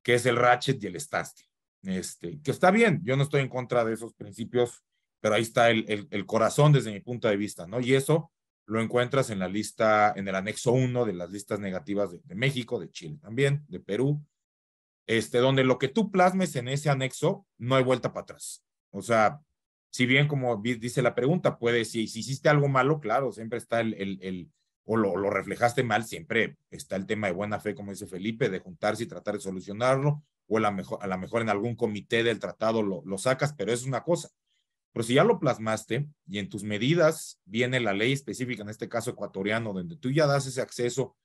que es el ratchet y el standstill. Que está bien, yo no estoy en contra de esos principios, pero ahí está el corazón desde mi punto de vista, ¿no? Y eso lo encuentras en la lista, en el anexo 1 de las listas negativas de México, de Chile también, de Perú, donde lo que tú plasmes en ese anexo, no hay vuelta para atrás. O sea, si bien como dice la pregunta, si hiciste algo malo, claro, siempre está o lo reflejaste mal, siempre está el tema de buena fe, como dice Felipe, de juntarse y tratar de solucionarlo, o a lo mejor en algún comité del tratado lo sacas, pero eso es una cosa. Pero si ya lo plasmaste y en tus medidas viene la ley específica, en este caso ecuatoriano, donde tú ya das ese acceso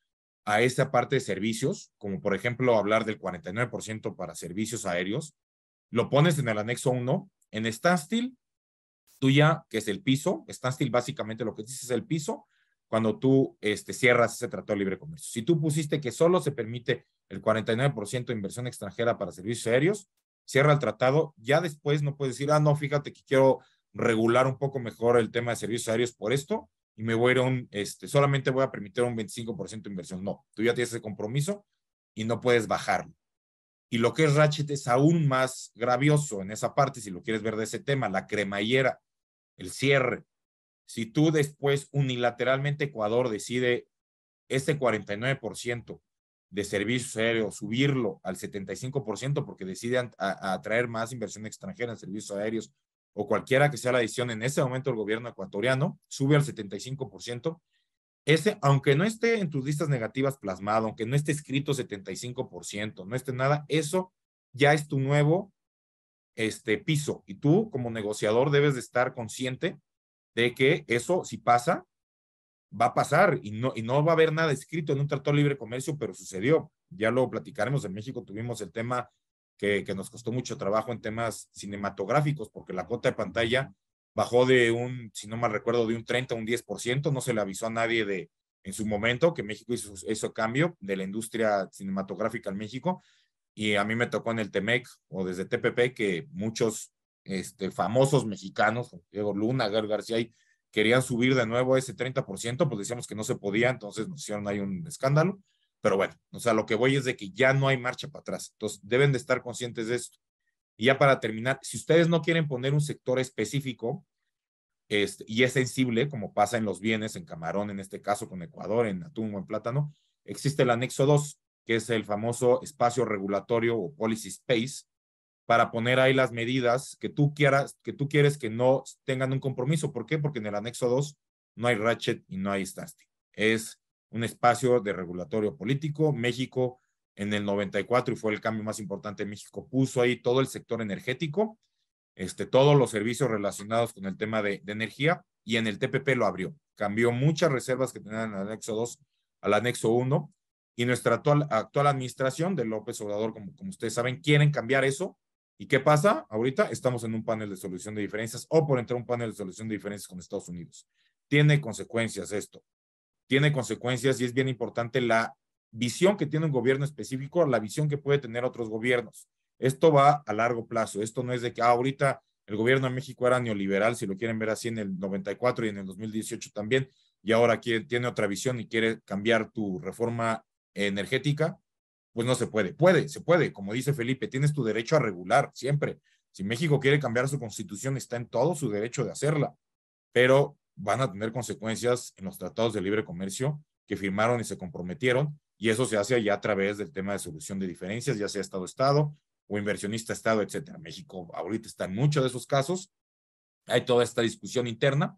a esa parte de servicios, como por ejemplo hablar del 49% para servicios aéreos, lo pones en el anexo 1, en standstill, tú ya, que es el piso, standstill básicamente lo que dices es el piso, cuando tú cierras ese tratado de libre comercio. Si tú pusiste que solo se permite el 49% de inversión extranjera para servicios aéreos, cierra el tratado, ya después no puedes decir, no, fíjate que quiero regular un poco mejor el tema de servicios aéreos por esto, y me voy a ir solamente voy a permitir un 25% de inversión. No, tú ya tienes ese compromiso y no puedes bajarlo. Y lo que es ratchet es aún más gravioso en esa parte, si lo quieres ver de ese tema, la cremallera, el cierre. Si tú después unilateralmente Ecuador decide ese 49% de servicios aéreos, subirlo al 75% porque decide atraer más inversión extranjera en servicios aéreos, o cualquiera que sea la decisión, en ese momento el gobierno ecuatoriano sube al 75%, aunque no esté en tus listas negativas plasmado, aunque no esté escrito 75%, no esté nada, eso ya es tu nuevo piso, y tú como negociador debes de estar consciente de que eso, si pasa, va a pasar, y no va a haber nada escrito en un tratado de libre comercio, pero sucedió. Ya lo platicaremos. En México tuvimos el tema que nos costó mucho trabajo en temas cinematográficos, porque la cuota de pantalla bajó si no mal recuerdo, de un 30 a un 10%. No se le avisó a nadie en su momento que México hizo ese cambio de la industria cinematográfica en México, y a mí me tocó en el TEMEC o desde TPP que muchos famosos mexicanos, Diego Luna, Gael García, querían subir de nuevo ese 30%, pues decíamos que no se podía, entonces nos hicieron ahí un escándalo. Pero bueno, o sea, lo que voy es de que ya no hay marcha para atrás. Entonces, deben de estar conscientes de esto. Y ya para terminar, si ustedes no quieren poner un sector específico y es sensible, como pasa en los bienes, en camarón, en este caso con Ecuador, en atún o en plátano, existe el anexo 2, que es el famoso espacio regulatorio o policy space, para poner ahí las medidas que tú quieres que no tengan un compromiso. ¿Por qué? Porque en el anexo 2 no hay ratchet y no hay standstill. Es un espacio de regulatorio político. México en el 94, y fue el cambio más importante en México, puso ahí todo el sector energético, todos los servicios relacionados con el tema de energía, y en el TPP lo abrió. Cambió muchas reservas que tenían en el anexo 2 al anexo 1, y nuestra actual administración de López Obrador, como ustedes saben, quieren cambiar eso. ¿Y qué pasa? Ahorita estamos en un panel de solución de diferencias, o por entrar a un panel de solución de diferencias con Estados Unidos. Tiene consecuencias esto. Tiene consecuencias, y es bien importante la visión que tiene un gobierno específico, la visión que puede tener otros gobiernos. Esto va a largo plazo. Esto no es de que ahorita el gobierno de México era neoliberal, si lo quieren ver así, en el 94 y en el 2018 también, y ahora tiene otra visión y quiere cambiar tu reforma energética. Pues no se puede. Se puede, como dice Felipe, tienes tu derecho a regular siempre. Si México quiere cambiar su constitución, está en todo su derecho de hacerla, pero van a tener consecuencias en los tratados de libre comercio que firmaron y se comprometieron, y eso se hace ya a través del tema de solución de diferencias, ya sea Estado-Estado o inversionista-Estado, etcétera. México ahorita está en muchos de esos casos, hay toda esta discusión interna,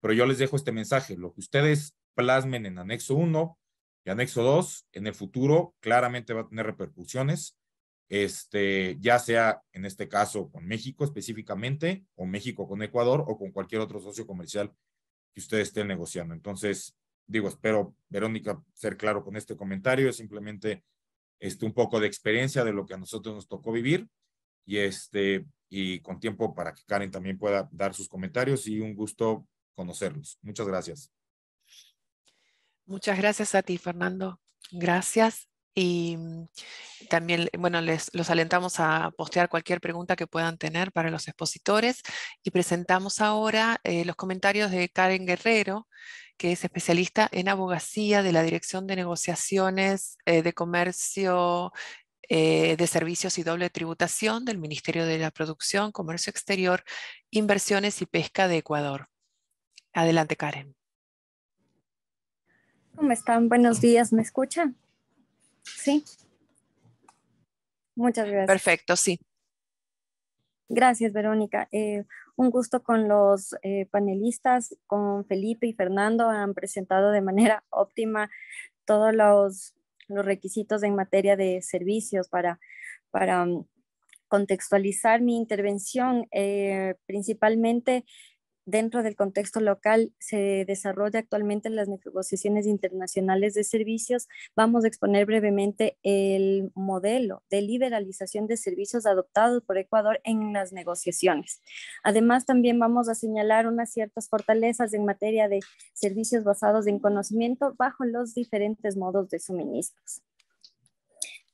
pero yo les dejo este mensaje: lo que ustedes plasmen en anexo 1 y anexo 2, en el futuro claramente va a tener repercusiones, ya sea en este caso con México específicamente, o México con Ecuador, o con cualquier otro socio comercial que ustedes estén negociando. Entonces, digo, espero, Verónica, ser claro con este comentario. Es simplemente un poco de experiencia de lo que a nosotros nos tocó vivir, y y con tiempo para que Karen también pueda dar sus comentarios, y un gusto conocerlos. Muchas gracias. Muchas gracias a ti, Fernando. Gracias. Y también, bueno, los alentamos a postear cualquier pregunta que puedan tener para los expositores. Y presentamos ahora los comentarios de Karen Guerrero, que es especialista en abogacía de la Dirección de Negociaciones de Comercio, de Servicios y Doble Tributación del Ministerio de la Producción, Comercio Exterior, Inversiones y Pesca de Ecuador. Adelante, Karen. ¿Cómo están? Buenos días, ¿me escuchan? Sí. Muchas gracias. Perfecto, sí. Gracias, Verónica. Un gusto con los panelistas, con Felipe y Fernando. Han presentado de manera óptima todos los requisitos en materia de servicios para contextualizar mi intervención. Principalmente dentro del contexto local se desarrolla actualmente las negociaciones internacionales de servicios. Vamos a exponer brevemente el modelo de liberalización de servicios adoptado por Ecuador en las negociaciones. Además, también vamos a señalar unas ciertas fortalezas en materia de servicios basados en conocimiento bajo los diferentes modos de suministros.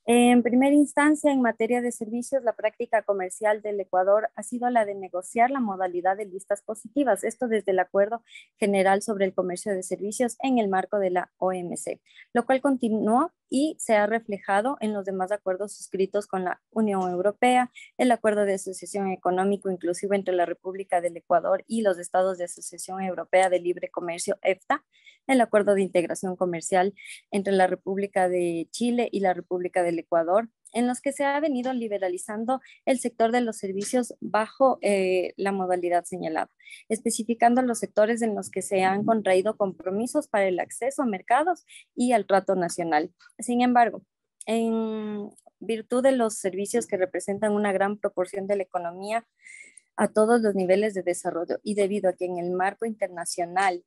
En primera instancia, en materia de servicios, la práctica comercial del Ecuador ha sido la de negociar la modalidad de listas positivas, esto desde el Acuerdo General sobre el Comercio de Servicios en el marco de la OMC, lo cual continuó y se ha reflejado en los demás acuerdos suscritos con la Unión Europea, el Acuerdo de Asociación Económico Inclusivo entre la República del Ecuador y los Estados de Asociación Europea de Libre Comercio, EFTA, el Acuerdo de Integración Comercial entre la República de Chile y la República del Ecuador, en los que se ha venido liberalizando el sector de los servicios bajo la modalidad señalada, especificando los sectores en los que se han contraído compromisos para el acceso a mercados y al trato nacional. Sin embargo, en virtud de los servicios que representan una gran proporción de la economía a todos los niveles de desarrollo, y debido a que en el marco internacional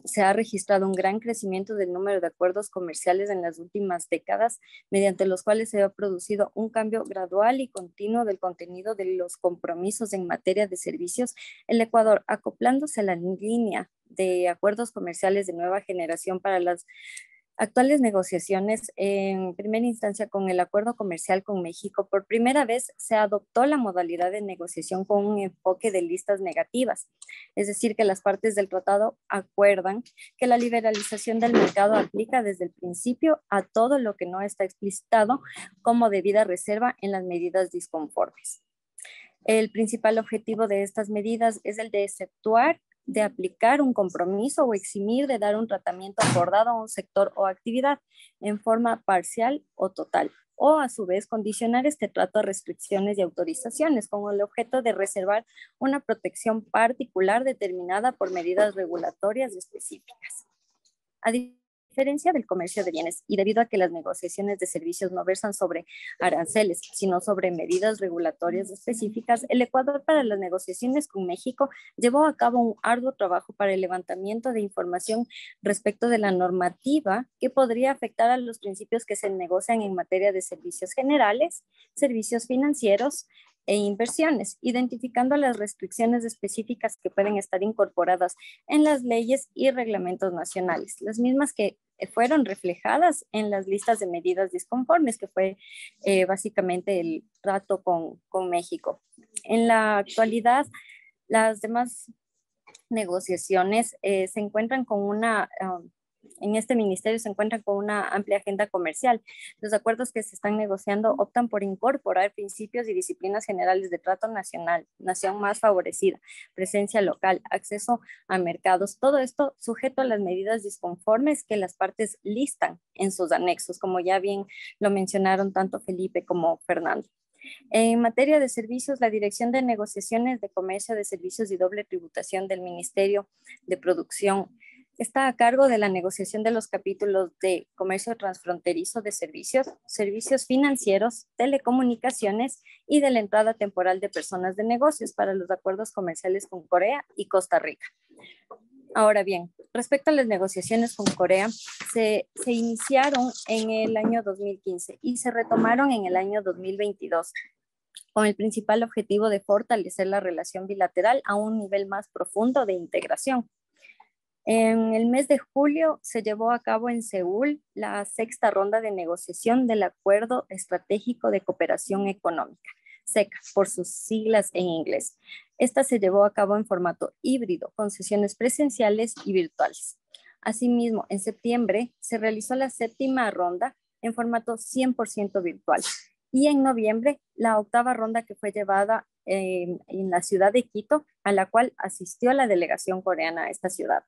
se ha registrado un gran crecimiento del número de acuerdos comerciales en las últimas décadas, mediante los cuales se ha producido un cambio gradual y continuo del contenido de los compromisos en materia de servicios. El Ecuador, acoplándose a la línea de acuerdos comerciales de nueva generación para las actuales negociaciones, en primera instancia con el acuerdo comercial con México, por primera vez se adoptó la modalidad de negociación con un enfoque de listas negativas. Es decir, que las partes del tratado acuerdan que la liberalización del mercado aplica desde el principio a todo lo que no está explicitado como debida reserva en las medidas disconformes. El principal objetivo de estas medidas es el de exceptuar de aplicar un compromiso o eximir de dar un tratamiento acordado a un sector o actividad en forma parcial o total, o a su vez condicionar este trato a restricciones y autorizaciones con el objeto de reservar una protección particular determinada por medidas regulatorias específicas. A diferencia del comercio de bienes y debido a que las negociaciones de servicios no versan sobre aranceles, sino sobre medidas regulatorias específicas, el Ecuador para las negociaciones con México llevó a cabo un arduo trabajo para el levantamiento de información respecto de la normativa que podría afectar a los principios que se negocian en materia de servicios generales, servicios financieros e inversiones, identificando las restricciones específicas que pueden estar incorporadas en las leyes y reglamentos nacionales, las mismas que fueron reflejadas en las listas de medidas disconformes, que fue básicamente el trato con México. En la actualidad, las demás negociaciones se encuentran con en este ministerio se encuentran con una amplia agenda comercial. Los acuerdos que se están negociando optan por incorporar principios y disciplinas generales de trato nacional, nación más favorecida, presencia local, acceso a mercados, todo esto sujeto a las medidas disconformes que las partes listan en sus anexos, como ya bien lo mencionaron tanto Felipe como Fernando. En materia de servicios, la Dirección de Negociaciones de Comercio de Servicios y Doble Tributación del Ministerio de Producción está a cargo de la negociación de los capítulos de comercio transfronterizo de servicios, servicios financieros, telecomunicaciones y de la entrada temporal de personas de negocios para los acuerdos comerciales con Corea y Costa Rica. Ahora bien, respecto a las negociaciones con Corea, se iniciaron en el año 2015 y se retomaron en el año 2022 con el principal objetivo de fortalecer la relación bilateral a un nivel más profundo de integración. En el mes de julio se llevó a cabo en Seúl la 6ª ronda de negociación del Acuerdo Estratégico de Cooperación Económica, SECA, por sus siglas en inglés. Esta se llevó a cabo en formato híbrido, con sesiones presenciales y virtuales. Asimismo, en septiembre se realizó la 7ª ronda en formato 100% virtual. Y en noviembre, la 8ª ronda que fue llevada en la ciudad de Quito, a la cual asistió la delegación coreana a esta ciudad.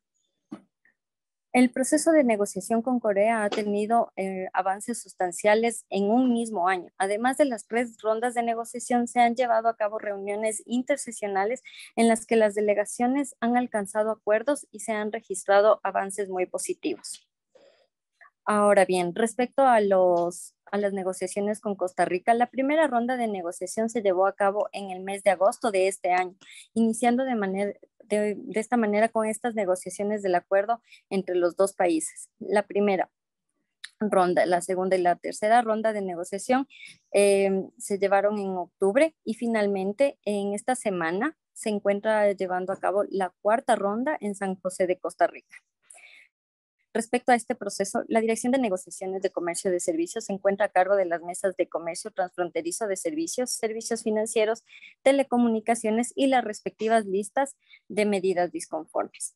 El proceso de negociación con Corea ha tenido avances sustanciales en un mismo año. Además de las 3 rondas de negociación, se han llevado a cabo reuniones intersesionales en las que las delegaciones han alcanzado acuerdos y se han registrado avances muy positivos. Ahora bien, respecto a las negociaciones con Costa Rica, la primera ronda de negociación se llevó a cabo en el mes de agosto de este año, iniciando de esta manera con estas negociaciones del acuerdo entre los dos países. La primera ronda, la segunda y la tercera ronda de negociación se llevaron en octubre y finalmente en esta semana se encuentra llevando a cabo la 4ª ronda en San José de Costa Rica. Respecto a este proceso, la Dirección de Negociaciones de Comercio de Servicios se encuentra a cargo de las mesas de comercio transfronterizo de servicios, servicios financieros, telecomunicaciones y las respectivas listas de medidas disconformes.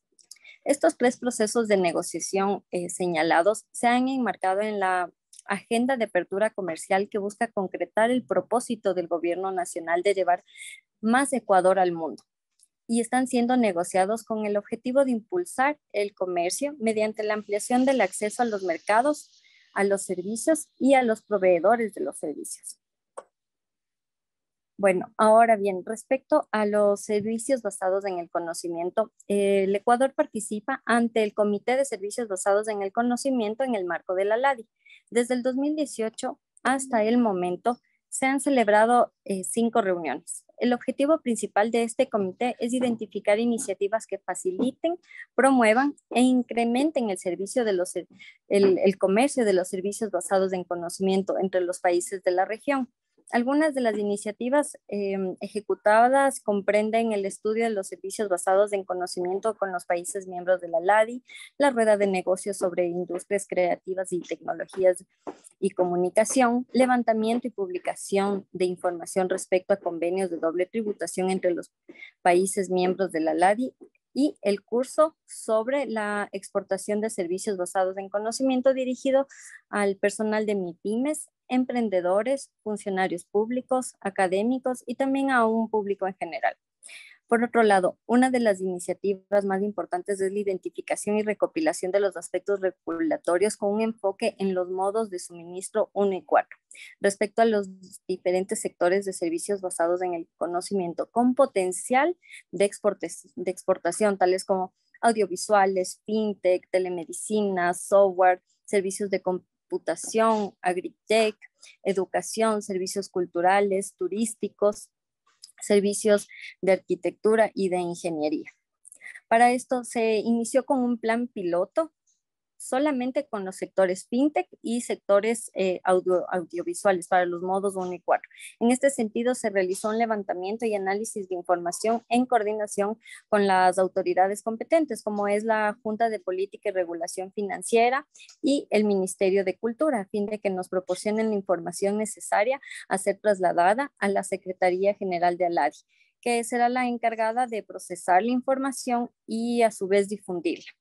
Estos 3 procesos de negociación señalados se han enmarcado en la Agenda de Apertura Comercial que busca concretar el propósito del Gobierno Nacional de llevar más Ecuador al mundo, y están siendo negociados con el objetivo de impulsar el comercio mediante la ampliación del acceso a los mercados, a los servicios y a los proveedores de los servicios. Bueno, ahora bien, respecto a los servicios basados en el conocimiento, el Ecuador participa ante el Comité de Servicios Basados en el Conocimiento en el marco de la LADI. Desde el 2018 hasta el momento se han celebrado 5 reuniones. El objetivo principal de este comité es identificar iniciativas que faciliten, promuevan e incrementen el servicio de el comercio de los servicios basados en conocimiento entre los países de la región, Algunas de las iniciativas ejecutadas comprenden el estudio de los servicios basados en conocimiento con los países miembros de la LADI, la rueda de negocios sobre industrias creativas y tecnologías y comunicación, levantamiento y publicación de información respecto a convenios de doble tributación entre los países miembros de la LADI, y el curso sobre la exportación de servicios basados en conocimiento dirigido al personal de MIPYMES, emprendedores, funcionarios públicos, académicos y también a un público en general. Por otro lado, una de las iniciativas más importantes es la identificación y recopilación de los aspectos regulatorios con un enfoque en los modos de suministro 1 y 4, respecto a los diferentes sectores de servicios basados en el conocimiento con potencial de exportación, tales como audiovisuales, fintech, telemedicina, software, servicios de computación, agritech, educación, servicios culturales, turísticos, servicios de arquitectura y de ingeniería. Para esto se inició con un plan piloto solamente con los sectores fintech y sectores audiovisuales para los modos 1 y 4. En este sentido, se realizó un levantamiento y análisis de información en coordinación con las autoridades competentes, como es la Junta de Política y Regulación Financiera y el Ministerio de Cultura, a fin de que nos proporcionen la información necesaria a ser trasladada a la Secretaría General de ALADI, que será la encargada de procesar la información y a su vez difundirla.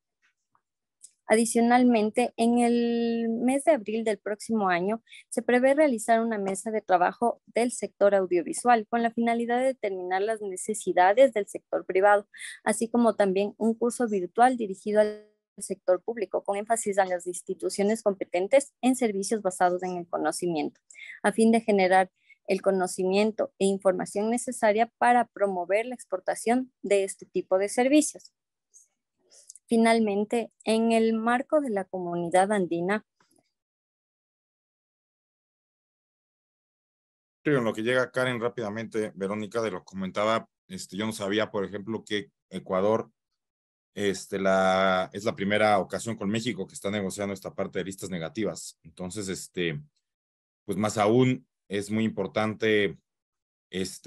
Adicionalmente, en el mes de abril del próximo año, se prevé realizar una mesa de trabajo del sector audiovisual con la finalidad de determinar las necesidades del sector privado, así como también un curso virtual dirigido al sector público con énfasis a las instituciones competentes en servicios basados en el conocimiento, a fin de generar el conocimiento e información necesaria para promover la exportación de este tipo de servicios. Finalmente, en el marco de la comunidad andina. Sí, en lo que llega Karen rápidamente, Verónica, de lo que comentaba, yo no sabía, por ejemplo, que Ecuador es la primera ocasión con México que está negociando esta parte de listas negativas. Entonces, pues más aún es muy importante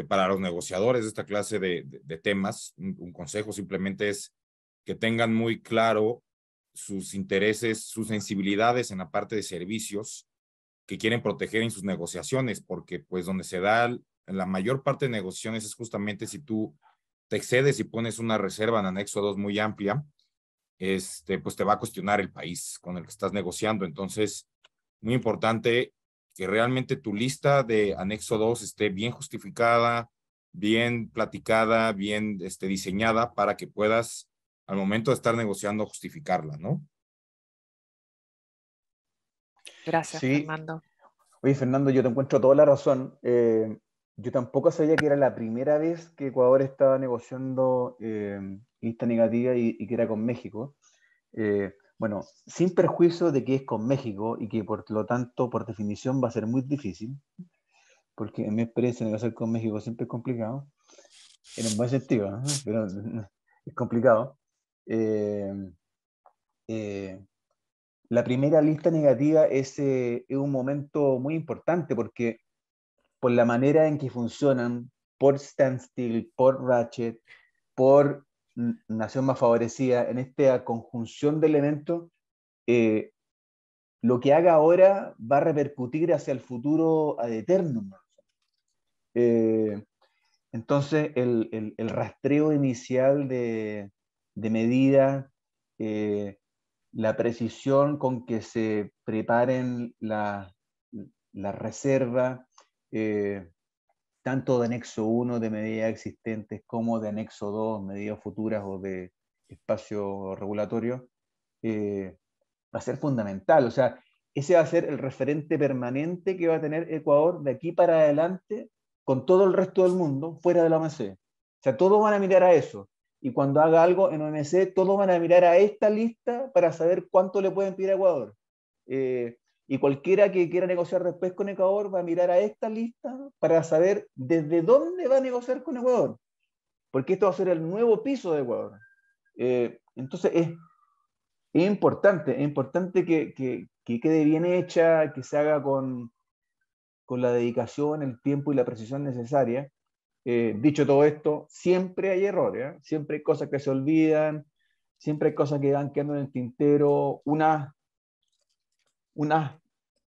para los negociadores de esta clase de temas. Un consejo simplemente es que tengan muy claro sus intereses, sus sensibilidades en la parte de servicios que quieren proteger en sus negociaciones, porque pues donde se da la mayor parte de negociaciones es justamente si tú te excedes y pones una reserva en anexo 2 muy amplia, pues te va a cuestionar el país con el que estás negociando. Entonces, muy importante que realmente tu lista de anexo 2 esté bien justificada, bien platicada, bien diseñada para que puedas al momento de estar negociando justificarla, ¿no? Gracias, Sí. Fernando. Oye, Fernando, yo te encuentro toda la razón. Yo tampoco sabía que era la primera vez que Ecuador estaba negociando lista negativa y que era con México. Bueno, sin perjuicio de que es con México y que por lo tanto, por definición, va a ser muy difícil, porque en mi experiencia negociar con México siempre es complicado, en un buen sentido, ¿no? Pero es complicado. La primera lista negativa es un momento muy importante porque por la manera en que funcionan, por standstill, por ratchet, por nación más favorecida, en esta conjunción de elementos, lo que haga ahora va a repercutir hacia el futuro ad eternum. Entonces, el rastreo inicial de medidas, la precisión con que se preparen la reserva, tanto de anexo 1 de medidas existentes como de anexo 2, medidas futuras o de espacio regulatorio, va a ser fundamental. O sea, ese va a ser el referente permanente que va a tener Ecuador de aquí para adelante con todo el resto del mundo fuera de la OMC. O sea, todos van a mirar a eso. Y cuando haga algo en OMC, todos van a mirar a esta lista para saber cuánto le pueden pedir a Ecuador. Y cualquiera que quiera negociar después con Ecuador va a mirar a esta lista para saber desde dónde va a negociar con Ecuador. Porque esto va a ser el nuevo piso de Ecuador. Entonces es importante que quede bien hecha, que se haga con con la dedicación, el tiempo y la precisión necesaria. Dicho todo esto, siempre hay errores, ¿eh? Siempre hay cosas que se olvidan, siempre hay cosas que van quedando en el tintero, unas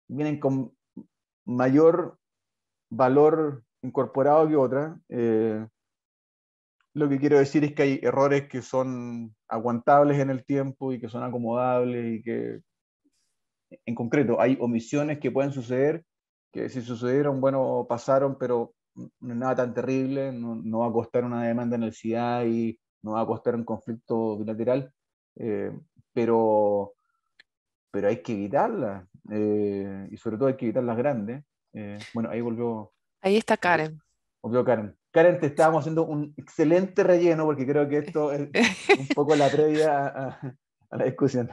vienen con mayor valor incorporado que otras. Lo que quiero decir es que hay errores que son aguantables en el tiempo y que son acomodables y que, en concreto, hay omisiones que pueden suceder, que si sucedieron, bueno, pasaron, pero no es nada tan terrible, no va a costar una demanda en el CIDAI, no va a costar un conflicto bilateral, eh, pero, pero hay que evitarlas, y sobre todo hay que evitar las grandes. Bueno, ahí volvió, Ahí está Karen. volvió Karen. Karen, te estábamos haciendo un excelente relleno porque creo que esto es un poco la previa a la discusión.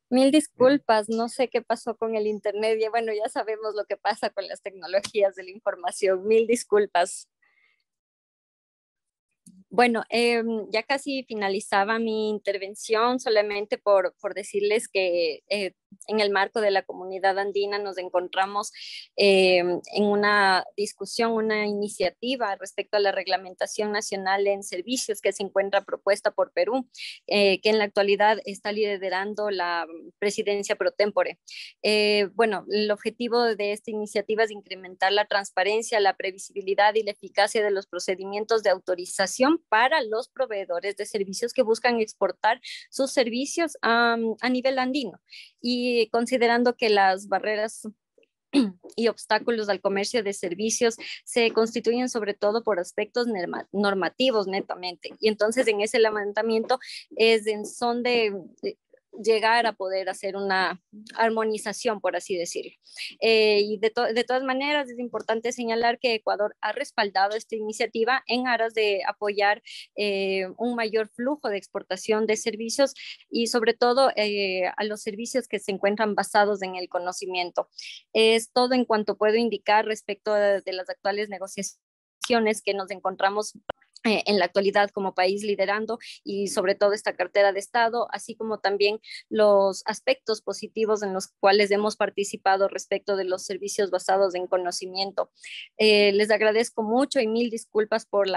Mil disculpas, no sé qué pasó con el internet. Y bueno, ya sabemos lo que pasa con las tecnologías de la información. Mil disculpas. Bueno, ya casi finalizaba mi intervención, solamente por decirles que en el marco de la comunidad andina nos encontramos en una discusión, una iniciativa respecto a la reglamentación nacional en servicios que se encuentra propuesta por Perú, que en la actualidad está liderando la presidencia pro tempore. Bueno, el objetivo de esta iniciativa es incrementar la transparencia, la previsibilidad y la eficacia de los procedimientos de autorización para los proveedores de servicios que buscan exportar sus servicios a nivel andino. Y considerando que las barreras y obstáculos al comercio de servicios se constituyen sobre todo por aspectos normativos netamente. Y entonces en ese levantamiento es en son de llegar a poder hacer una armonización, por así decirlo. Y de todas maneras es importante señalar que Ecuador ha respaldado esta iniciativa en aras de apoyar un mayor flujo de exportación de servicios y sobre todo a los servicios que se encuentran basados en el conocimiento. Es todo en cuanto puedo indicar respecto de las actuales negociaciones que nos encontramos en la actualidad como país liderando y sobre todo esta cartera de Estado, así como también los aspectos positivos en los cuales hemos participado respecto de los servicios basados en conocimiento. Les agradezco mucho y mil disculpas por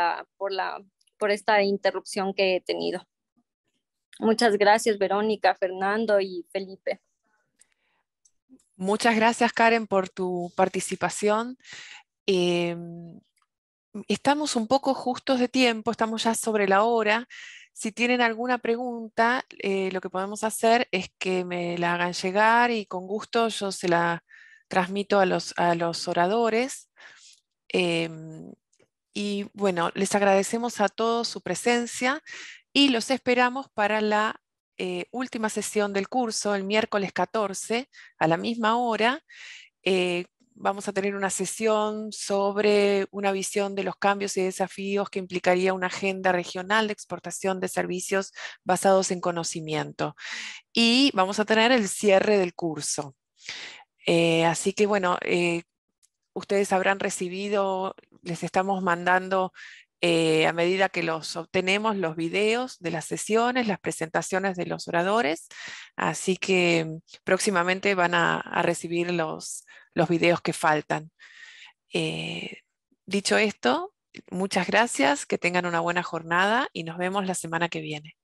esta interrupción que he tenido. Muchas gracias, Verónica, Fernando y Felipe. Muchas gracias, Karen, por tu participación. Estamos un poco justos de tiempo, estamos ya sobre la hora. Si tienen alguna pregunta, lo que podemos hacer es que me la hagan llegar y con gusto yo se la transmito a los oradores. Y bueno, les agradecemos a todos su presencia y los esperamos para la última sesión del curso, el miércoles 14, a la misma hora. Vamos a tener una sesión sobre una visión de los cambios y desafíos que implicaría una agenda regional de exportación de servicios basados en conocimiento. Y vamos a tener el cierre del curso. Así que bueno, ustedes habrán recibido, les estamos mandando a medida que los obtenemos los videos de las sesiones, las presentaciones de los oradores, así que próximamente van a recibir los videos que faltan. Dicho esto, muchas gracias, que tengan una buena jornada y nos vemos la semana que viene.